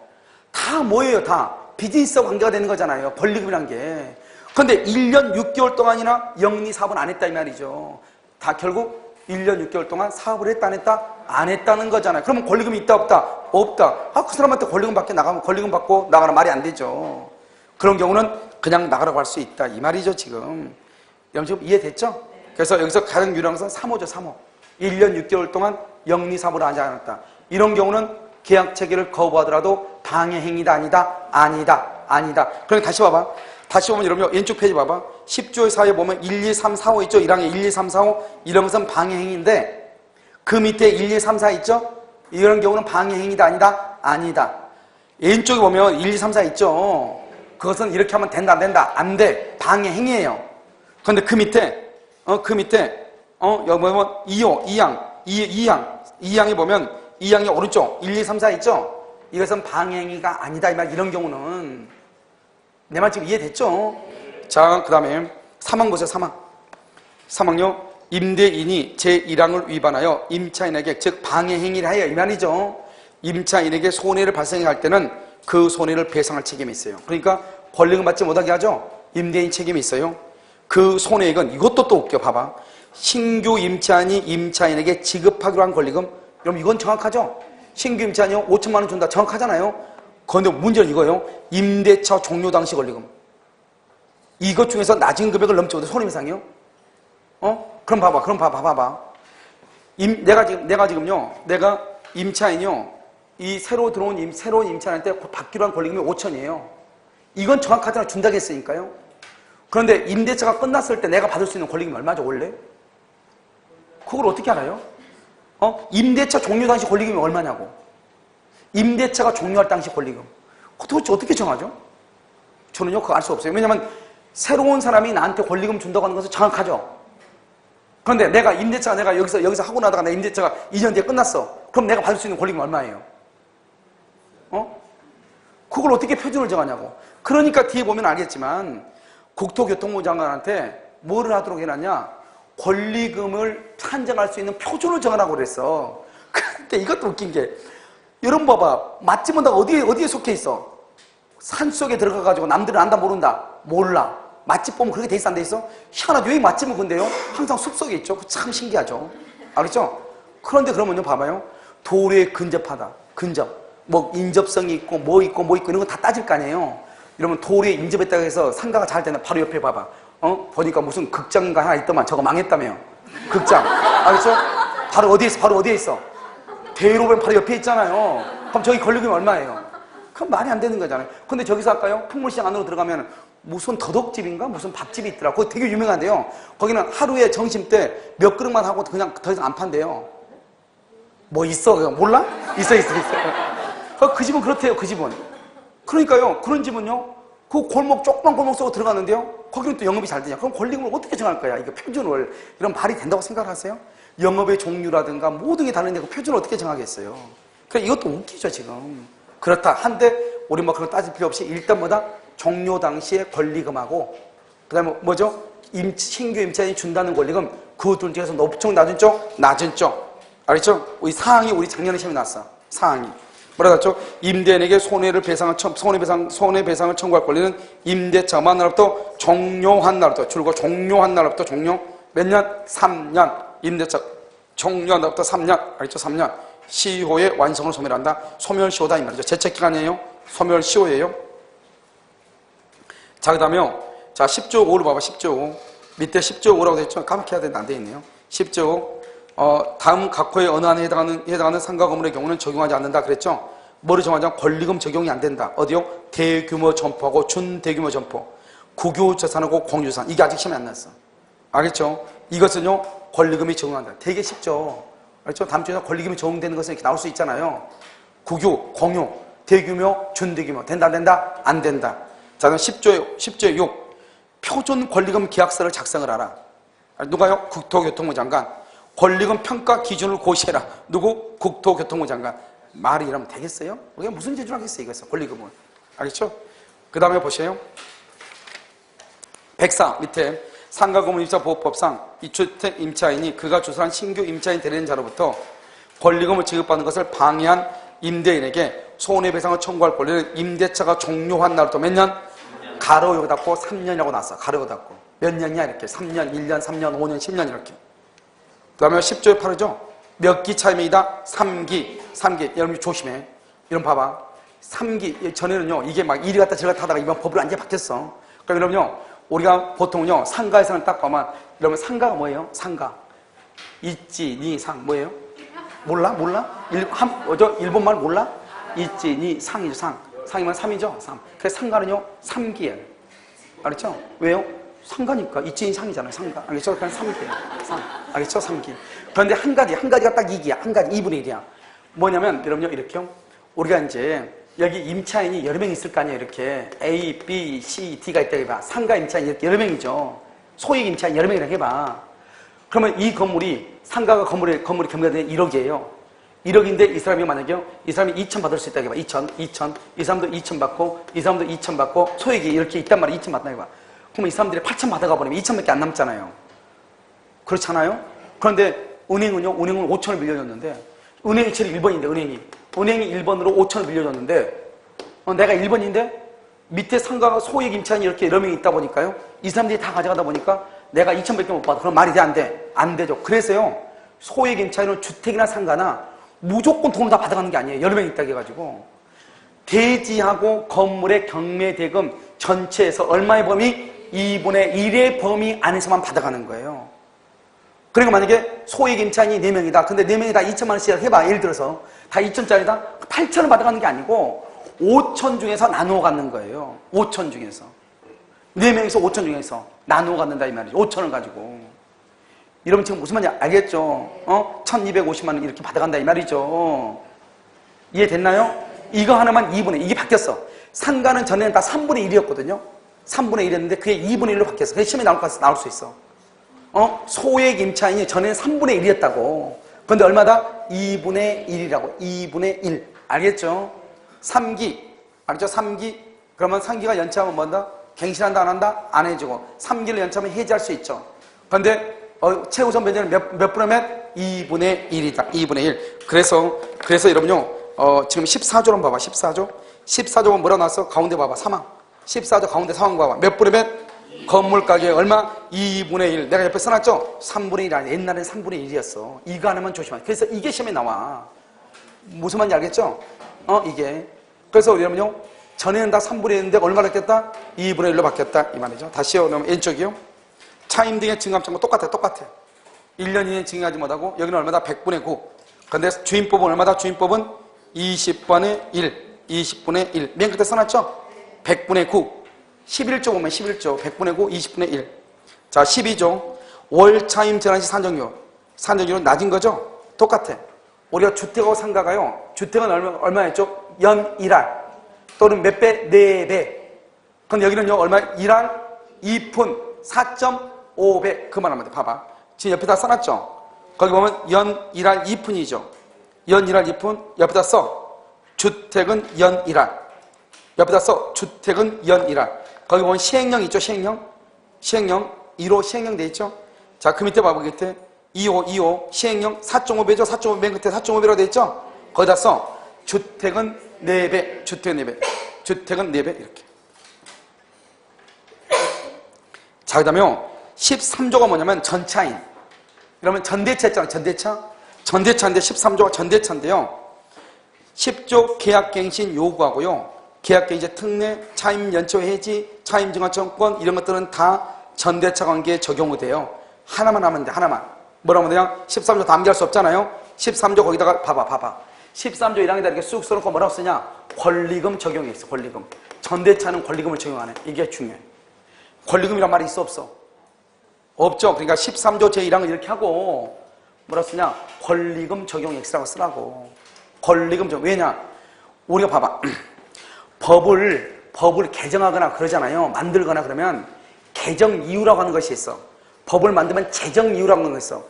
다 뭐예요? 다 비즈니스와 관계가 되는 거잖아요. 권리금이란 게. 그런데 1년 6개월 동안이나 영리 사업은 안 했다 이 말이죠. 다 결국 1년 6개월 동안 사업을 했다 안 했다? 안 했다는 거잖아요. 그러면 권리금이 있다 없다? 없다. 그 사람한테 권리금 받게 나가면 권리금 받고 나가는 말이 안 되죠. 그런 경우는 그냥 나가라고 할 수 있다 이 말이죠 지금. 여러분 지금 이해됐죠? 그래서 여기서 가장 유리한 것은 3호죠 3호. 1년 6개월 동안 영리 사업을 하지 않았다. 이런 경우는 계약 체결을 거부하더라도 방해행위다 아니다? 아니다. 그러니까 다시 봐봐. 다시 보면 여러분 왼쪽 페이지 봐봐. 10조의 사회에 보면 1, 2, 3, 4, 5 있죠? 1항에 1, 2, 3, 4, 5 이런 것은 방해행위인데 그 밑에 1, 2, 3, 4 있죠? 이런 경우는 방해행위다 아니다. 왼쪽에 보면 1, 2, 3, 4 있죠? 그것은 이렇게 하면 된다 안 된다? 안 돼. 방해행위예요. 그런데 그 밑에 여기 보면 2호, 2항에 보면 2항의 오른쪽 1, 2, 3, 4 있죠? 이것은 방해행위가 아니다 이 말. 이런 경우는 내 말 지금 이해됐죠? 자, 그 다음에 3항 보세요. 3항요. 임대인이 제1항을 위반하여 임차인에게 즉 방해행위를 하여 이 말이죠. 임차인에게 손해를 발생하게 할 때는 그 손해를 배상할 책임이 있어요. 그러니까 권리금 받지 못하게 하죠. 임대인 책임이 있어요. 그 손해액은 이것도 또 웃겨. 봐봐. 신규 임차인이 임차인에게 지급하기로 한 권리금. 그럼 이건 정확하죠? 신규 임차인이요 5천만 원 준다. 정확하잖아요. 그런데 문제는 이거예요. 임대차 종료 당시 권리금. 이것 중에서 낮은 금액을 넘지 못해 손해배상이요? 그럼 봐봐. 내가 지금요, 내가 임차인이요, 이 새로운 임차인한테 받기로 한 권리금이 5천이에요. 이건 정확하잖아. 준다고 했으니까요. 그런데 임대차가 끝났을 때 내가 받을 수 있는 권리금이 얼마죠, 원래? 그걸 어떻게 알아요? 임대차 종료 당시 권리금이 얼마냐고. 임대차가 종료할 당시 권리금. 도대체 어떻게 정하죠? 저는요, 그거 알 수 없어요. 왜냐면 새로운 사람이 나한테 권리금 준다고 하는 것은 정확하죠. 그런데 내가 임대차가 내가 여기서 하고 나다가 내 임대차가 2년 뒤에 끝났어. 그럼 내가 받을 수 있는 권리금 얼마예요? 그걸 어떻게 표준을 정하냐고. 그러니까 뒤에 보면 알겠지만 국토교통부 장관한테 뭐를 하도록 해놨냐? 권리금을 산정할 수 있는 표준을 정하라고 그랬어. 근데 이것도 웃긴 게, 여러분 봐봐. 맛집은 다 어디에 속해 있어? 산속에 들어가가지고 남들은 안다 모른다? 몰라. 맛집 보면 그렇게 돼 있어 안 돼 있어? 희한하죠. 왜 맛집은 근데요? 항상 숲속에 있죠. 참 신기하죠. 알겠죠? 그런데 그러면요 봐봐요. 도로에 근접하다. 근접. 뭐 인접성이 있고 뭐 있고 이런 건 다 따질 거 아니에요. 이러면 도로에 인접했다고 해서 상가가 잘 되나? 바로 옆에 봐봐. 보니까 무슨 극장인가 하나 있더만. 저거 망했다며. 극장. 알겠죠? 바로 어디에 있어? 대로변 바로 옆에 있잖아요. 그럼 저기 권리금이 얼마예요? 그럼 말이 안 되는 거잖아요. 근데 저기서 할까요? 풍물시장 안으로 들어가면 무슨 더덕집인가? 무슨 밥집이 있더라. 그거 되게 유명한데요. 거기는 하루에 점심 때 몇 그릇만 하고 그냥 더 이상 안 판대요. 뭐 있어? 몰라? 있어. 그 집은 그렇대요. 그 집은. 그러니까요. 그런 집은요. 그 조그만 골목 속으로 들어갔는데요. 거기는 또 영업이 잘 되냐. 그럼 권리금을 어떻게 정할 거야? 이거 표준을. 이런 말이 된다고 생각하세요? 영업의 종류라든가 모든 게 다른데 그 표준을 어떻게 정하겠어요? 그러니까 이것도 웃기죠 지금. 그렇다 한데 우리 뭐 그런 거 따질 필요 없이 일단 뭐다? 종료 당시에 권리금하고 그 다음에 뭐죠? 신규 임차인이 준다는 권리금 그 둘 중에서 높은 쪽 낮은 쪽? 낮은 쪽. 알겠죠? 우리 사항이 우리 작년에 시험에 나왔어. 사항이. 뭐라 그랬죠? 임대인에게 손해배상을 청구할 권리는 임대차만 날로부터 종료한 날부터 줄고 종료한 날부터 종료 몇 년? 3년. 임대차 종료한 날부터 3년. 알겠죠? 3년. 시효의 완성을 소멸한다. 소멸시효다 이 말이죠. 제척기간이에요. 소멸시효예요. 자, 그 다음에요. 자, 10조 5를 봐봐. 10조 5. 밑에 10조 5라고 되어있죠? 까맣게 해야 되는데 안 되어 있네요. 10조 5. 다음 각호의 어느 안에 해당하는 상가 건물의 경우는 적용하지 않는다. 그랬죠? 뭐를 정하자면 권리금 적용이 안 된다. 어디요? 대규모 점포하고 준대규모 점포. 국유재산하고 공유재산. 이게 아직 시험에 안 났어. 알겠죠? 이것은요, 권리금이 적용한다. 되게 쉽죠? 알겠죠? 다음 주에 권리금이 적용되는 것은 이렇게 나올 수 있잖아요. 국유, 공유, 대규모, 준대규모. 된다, 안 된다? 안 된다. 자, 그럼 10조에 6. 표준 권리금 계약서를 작성을 하라. 누가요? 국토교통부 장관. 권리금 평가 기준을 고시해라. 누구? 국토교통부 장관. 말이 이러면 되겠어요? 그게 무슨 제주를 하겠어요, 이거서 권리금을. 알겠죠? 그 다음에 보세요. 104 밑에 상가건물임차보호법상 이주택 임차인이 그가 주소한 신규 임차인 되는 자로부터 권리금을 지급받는 것을 방해한 임대인에게 손해배상을 청구할 권리는 임대차가 종료한 날부터 몇 년? 가로 여기 닫고 3년이라고 나왔어. 가로 여기 닫고. 몇 년이야 이렇게. 3년, 1년, 3년, 5년, 10년 이렇게. 그 다음에 10조에 8이죠. 몇 기 차임이다? 3기. 3기. 여러분 조심해. 이런 봐봐. 3기. 전에는요. 이게 막 이리 갔다 저리 갔다 하다가 이번 법으로 완전히 바뀌었어. 그러니까 여러분요. 우리가 보통은요. 상가에서는 딱 보면 여러분 상가가 뭐예요? 상가. 있지, 니, 상. 뭐예요? 몰라? 일본말 몰라? 있지, 니, 상이죠. 상. 상이면 3이죠. 3. 그래서 상가는요. 3기예요. 알겠죠? 왜요? 상가니까 있지, 니, 상이잖아요. 상가. 알겠죠? 그냥 3기예요. 3. 알겠죠? 3기. 그런데 한 가지가 딱 2기야. 한 가지 2분의 1이야. 뭐냐면 여러분요. 이렇게요. 우리가 이제 여기 임차인이 여러 명 있을 거 아니에요. 이렇게 A, B, C, D가 있다고 해봐. 상가 임차인 이렇게 여러 명이죠. 소액 임차인 여러 명이라고 해봐. 그러면 이 건물이 상가가 건물이 경매되는 1억이에요. 1억인데 이 사람이 만약에요. 이 사람이 2천 받을 수 있다고 해봐. 2천. 이 사람도 2천 받고 이 사람도 2천 받고 소액이 이렇게 있단 말이야. 2천 받는다고 해봐. 그러면 이 사람들이 8천 받아가 버리면 2천밖에 안 남잖아요. 그렇잖아요. 그런데 은행은요. 은행은 5천을 빌려줬는데 은행 일체리 1번인데 은행이 1번으로 5천을 빌려줬는데 내가 1번인데 밑에 상가가 소액 임차인이 이렇게 여러 명이 있다 보니까요. 이 사람들이 다 가져가다 보니까 내가 2천밖에 못 받아. 그럼 말이 돼? 안 돼? 안 되죠. 그래서요. 소액 임차인은 주택이나 상가나 무조건 돈을 다 받아가는 게 아니에요. 여러 명이 있다고 해가지고. 대지하고 건물의 경매대금 전체에서 얼마의 범위? 2분의 1의 범위 안에서만 받아가는 거예요. 그리고 만약에 소액 임차인이 4명이다. 근데 4명이 다 2천만 원씩 해봐. 예를 들어서 다 2천짜리다? 8천을 받아가는 게 아니고 5천 중에서 나누어 갖는 거예요. 5천 중에서. 4명에서 5천 중에서 나누어 갖는다 이 말이죠. 5천을 가지고. 여러분 지금 무슨 말인지 알겠죠? 1250만 원 이렇게 받아간다 이 말이죠. 이해됐나요? 이거 하나만 2분의 이게 바뀌었어. 상가는 전에는 다 3분의 1이었거든요. 3분의 1이었는데 그게 2분의 1로 바뀌었어. 그게 시험에 나올 수 있어. 소액 임차인이 전에는 3분의 1이었다고. 그런데 얼마다? 2분의 1이라고. 2분의 1. 알겠죠? 3기. 알겠죠? 3기. 그러면 3기가 연체하면 뭔다? 갱신한다, 안 한다? 안 해주고. 3기를 연체하면 해지할 수 있죠. 그런데 최우선 변제는 몇 분의 몇? 2분의 1이다. 2분의 1. 그래서 여러분요, 지금 14조로 봐봐. 14조. 14조가 뭐라 나왔어? 가운데 봐봐. 사망. 14조 가운데 사망 봐봐. 몇 분의 몇? 건물 가격 얼마? 2분의 1. 내가 옆에 써놨죠? 3분의 1이 아니야. 옛날엔 3분의 1이었어. 이거 안 하면 조심하세요. 그래서 이게 시험에 나와. 무슨 말인지 알겠죠? 이게. 그래서 여러분요, 전에는 다 3분의 1인데 얼마나 바뀌었다? 2분의 1로 바뀌었다. 이 말이죠. 다시요. 그러면 왼쪽이요. 차임 등의 증감점과 똑같아. 1년 이내 증가하지 못하고, 여기는 얼마다? 100분의 9. 근데 주임법은 얼마다? 주임법은 20분의 1. 20분의 1. 맨 끝에 써놨죠? 100분의 9. 11조 보면 11조. 100분의 9, 20분의 1. 자, 12조. 월 차임 전환시 산정률은 낮은 거죠? 똑같아. 우리가 주택하고 상가가요. 주택은 얼마였죠? 연 1할. 또는 몇 배? 4배. 근데 여기는요, 얼마? 1할 2푼 4.5배. 그만하면 돼. 봐봐. 지금 옆에다 써놨죠? 거기 보면 연 1할 2푼이죠. 연 1할 2푼. 옆에다 써. 주택은 연 1할. 옆에다 써. 주택은 연 1할. 거기 보면 시행령 있죠? 시행령. 1호 시행령 돼 있죠? 자, 그 밑에 봐봐. 그 밑에 2호 시행령 4.5배죠? 4.5배 맨 끝에 4.5배라고 돼 있죠? 거기다 써. 주택은 4배. 주택은 4배. 주택은 4배. 이렇게. 자, 그 다음에 13조가 뭐냐면 전차인. 그러면 전대차 있잖아요. 전대차인데 13조가 전대차인데요. 10조 계약갱신 요구하고요. 계약갱신 특례, 차임 연초 해지, 차임 증화청권 이런 것들은 다 전대차 관계에 적용이 돼요. 하나만 하면 돼. 하나만. 뭐라고 하면 되냐? 13조 다 암기할 수 없잖아요. 13조 거기다가 봐봐. 13조 1항에다 이렇게 쑥 써놓고 뭐라고 쓰냐? 권리금 적용이 있어. 권리금. 전대차는 권리금을 적용하네. 이게 중요해. 권리금이란 말이 있어 없어? 없죠. 그러니까 13조 제1항을 이렇게 하고 뭐라고 쓰냐? 권리금 적용 X라고 쓰라고. 권리금 적용. 왜냐? 우리가 봐봐. 법을 개정하거나 그러잖아요. 만들거나 그러면 개정 이유라고 하는 것이 있어. 법을 만들면 제정 이유라고 하는 것이 있어.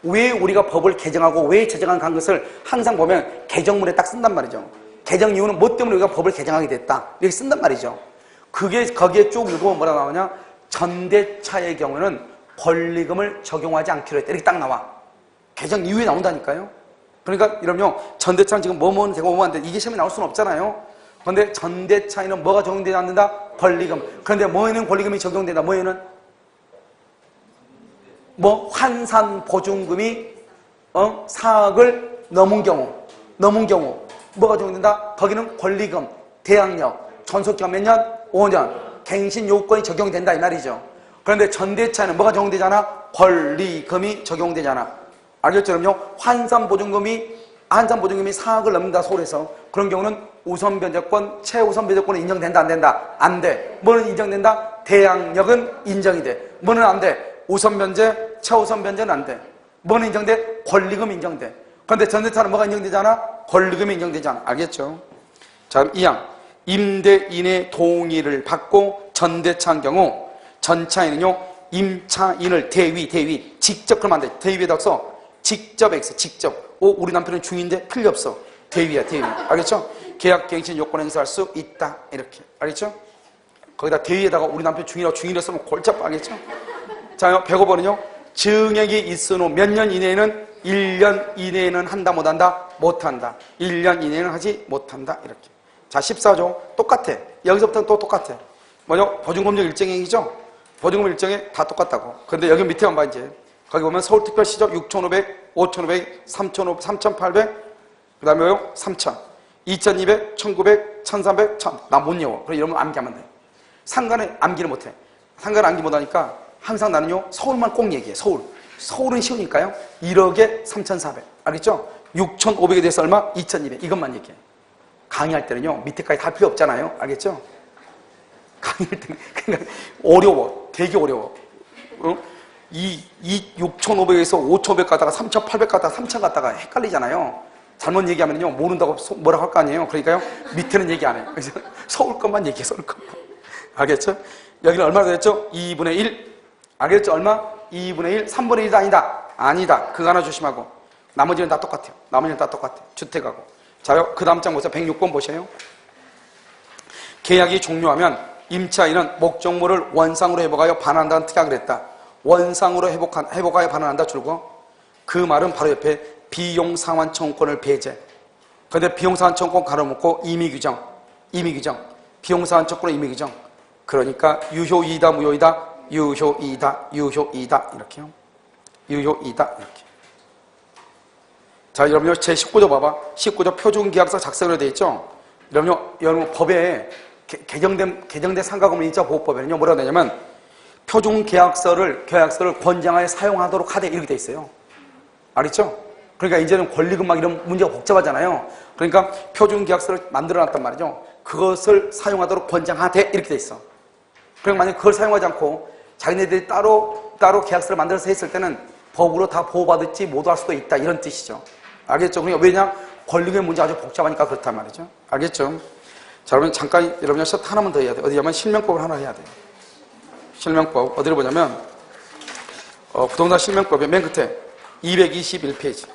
왜 우리가 법을 개정하고 왜 제정한 것을 항상 보면 개정문에 딱 쓴단 말이죠. 개정 이유는 뭐 때문에 우리가 법을 개정하게 됐다. 이렇게 쓴단 말이죠. 그게 거기에 쭉 읽어보면 뭐라 나오냐? 전대차의 경우는 권리금을 적용하지 않기로 했다. 이렇게 딱 나와. 개정 이유에 나온다니까요. 그러니까 이러면 전대차는 지금 뭐뭐는 되고 뭐뭐 안 돼. 이게 시험에 나올 수는 없잖아요. 그런데 전대차에는 뭐가 적용되지 않는다? 권리금. 그런데 뭐에는 권리금이 적용된다? 뭐에는? 환산 보증금이 사억을 넘은 경우 뭐가 적용된다? 거기는 권리금, 대항력, 존속기간 몇 년? 5년. 갱신 요건이 적용된다 이 말이죠. 그런데 전대차에는 뭐가 적용되잖아? 권리금이 적용되잖아. 알겠죠? 그럼요. 환산 보증금이 4억을 넘는다 서울에서 그런 경우는 우선 변제권, 최우선 변제권은 인정된다 안 된다? 안 돼. 뭐는 인정된다? 대항력은 인정이 돼. 뭐는 안 돼? 우선 변제, 최우선 변제는 안 돼. 뭐는 인정돼? 권리금 인정돼. 그런데 전대차는 뭐가 인정되잖아? 권리금이 인정되잖아. 알겠죠? 자, 그럼 2항. 임대인의 동의를 받고 전대차인 경우 전차인은요, 임차인을 대위. 직접 그러면 안 돼. 대위에다 써. 직접 X, 직접. 우리 남편은 중인데 필요 없어. 대위야, 대위. 알겠죠? 계약갱신 요건 행사할 수 있다. 이렇게. 알겠죠? 거기다 대위에다가 우리 남편 중이라 쓰면 골치 아파. 알겠죠? 자, 105번은요. 증액이 있은 후 몇 년 이내에는 1년 이내에는 한다 못한다? 못한다. 1년 이내에는 하지 못한다. 이렇게. 자, 14조 똑같아. 여기서부터는 또 똑같아. 뭐죠? 보증금융 일정행위죠? 보증금 일정에 다 똑같다고. 그런데 여기 밑에만 봐 이제. 거기 보면 서울특별시죠? 6,500, 5,500, 3,500, 3,800, 그 다음에 뭐요? 3,000, 2,200, 1,900, 1,300, 1,000. 나 못 외워. 그래 이러면 암기하면 돼. 상가는 암기를 못해. 상가는 암기 못하니까 항상 나는요 서울만 꼭 얘기해. 서울은 쉬우니까요 1억에 3,400. 알겠죠? 6,500에 대해서 얼마? 2,200. 이것만 얘기해. 강의할 때는요 밑에까지 다 필요 없잖아요. 알겠죠? 강의할 때는 그러니까 어려워. 되게 어려워. 이 6,500에서 5,500 갔다가 3,800 갔다가 3,000 갔다가 헷갈리잖아요. 잘못 얘기하면요 모른다고 뭐라고 할 거 아니에요. 그러니까요 밑에는 얘기 안 해요. 그래서 서울 것만 얘기해. 서울 것만. 알겠죠? 여기는 얼마나 되겠죠? 2분의 1. 알겠죠? 얼마? 2분의 1, 3분의 1도 아니다. 아니다. 그거 하나 조심하고. 나머지는 다 똑같아요. 나머지는 다 똑같아요. 주택하고. 자요, 그 다음 장 보세요. 106번 보세요. 계약이 종료하면 임차인은 목적물을 원상으로 회복하여 반환한다는 특약을 했다. 원상으로 회복하여 반환한다 줄고 그 말은 바로 옆에 비용상환 청구권을 배제. 그런데 비용상환 청구권 가로놓고 임의규정. 비용상환 청구권의 임의규정. 그러니까 유효이다, 무효이다, 유효이다 이렇게요. 유효이다 이렇게. 자, 여러분요 제 19조 봐봐. 19조 표준계약서 작성으로 되어 있죠. 여러분 법에 개정된 상가건물임차 보호법에는요 뭐라고 되냐면 표준계약서를 권장하여 사용하도록 하되 이렇게 돼 있어요. 알겠죠? 그러니까 이제는 권리금 막 이런 문제가 복잡하잖아요. 그러니까 표준계약서를 만들어놨단 말이죠. 그것을 사용하도록 권장하되 이렇게 돼 있어. 그러니까 만약 그걸 사용하지 않고 자기네들이 따로 계약서를 만들어서 했을 때는 법으로 다 보호받을지 못할 수도 있다 이런 뜻이죠. 알겠죠? 그러니까 왜냐? 권리금의 문제가 아주 복잡하니까 그렇단 말이죠. 알겠죠? 자, 여러분 잠깐 여러분 셔트 하나만 더 해야 돼요. 어디냐면 실명법을 하나 해야 돼요. 실명법 어디로 보냐면 부동산 실명법의 맨 끝에 221페이지.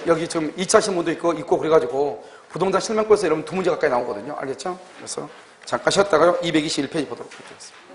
여기 지금 2차 신문도 있고 그래가지고 부동산 실명법에서 여러분 두 문제 가까이 나오거든요. 알겠죠? 그래서 잠깐 쉬었다가요 221페이지 보도록 하겠습니다.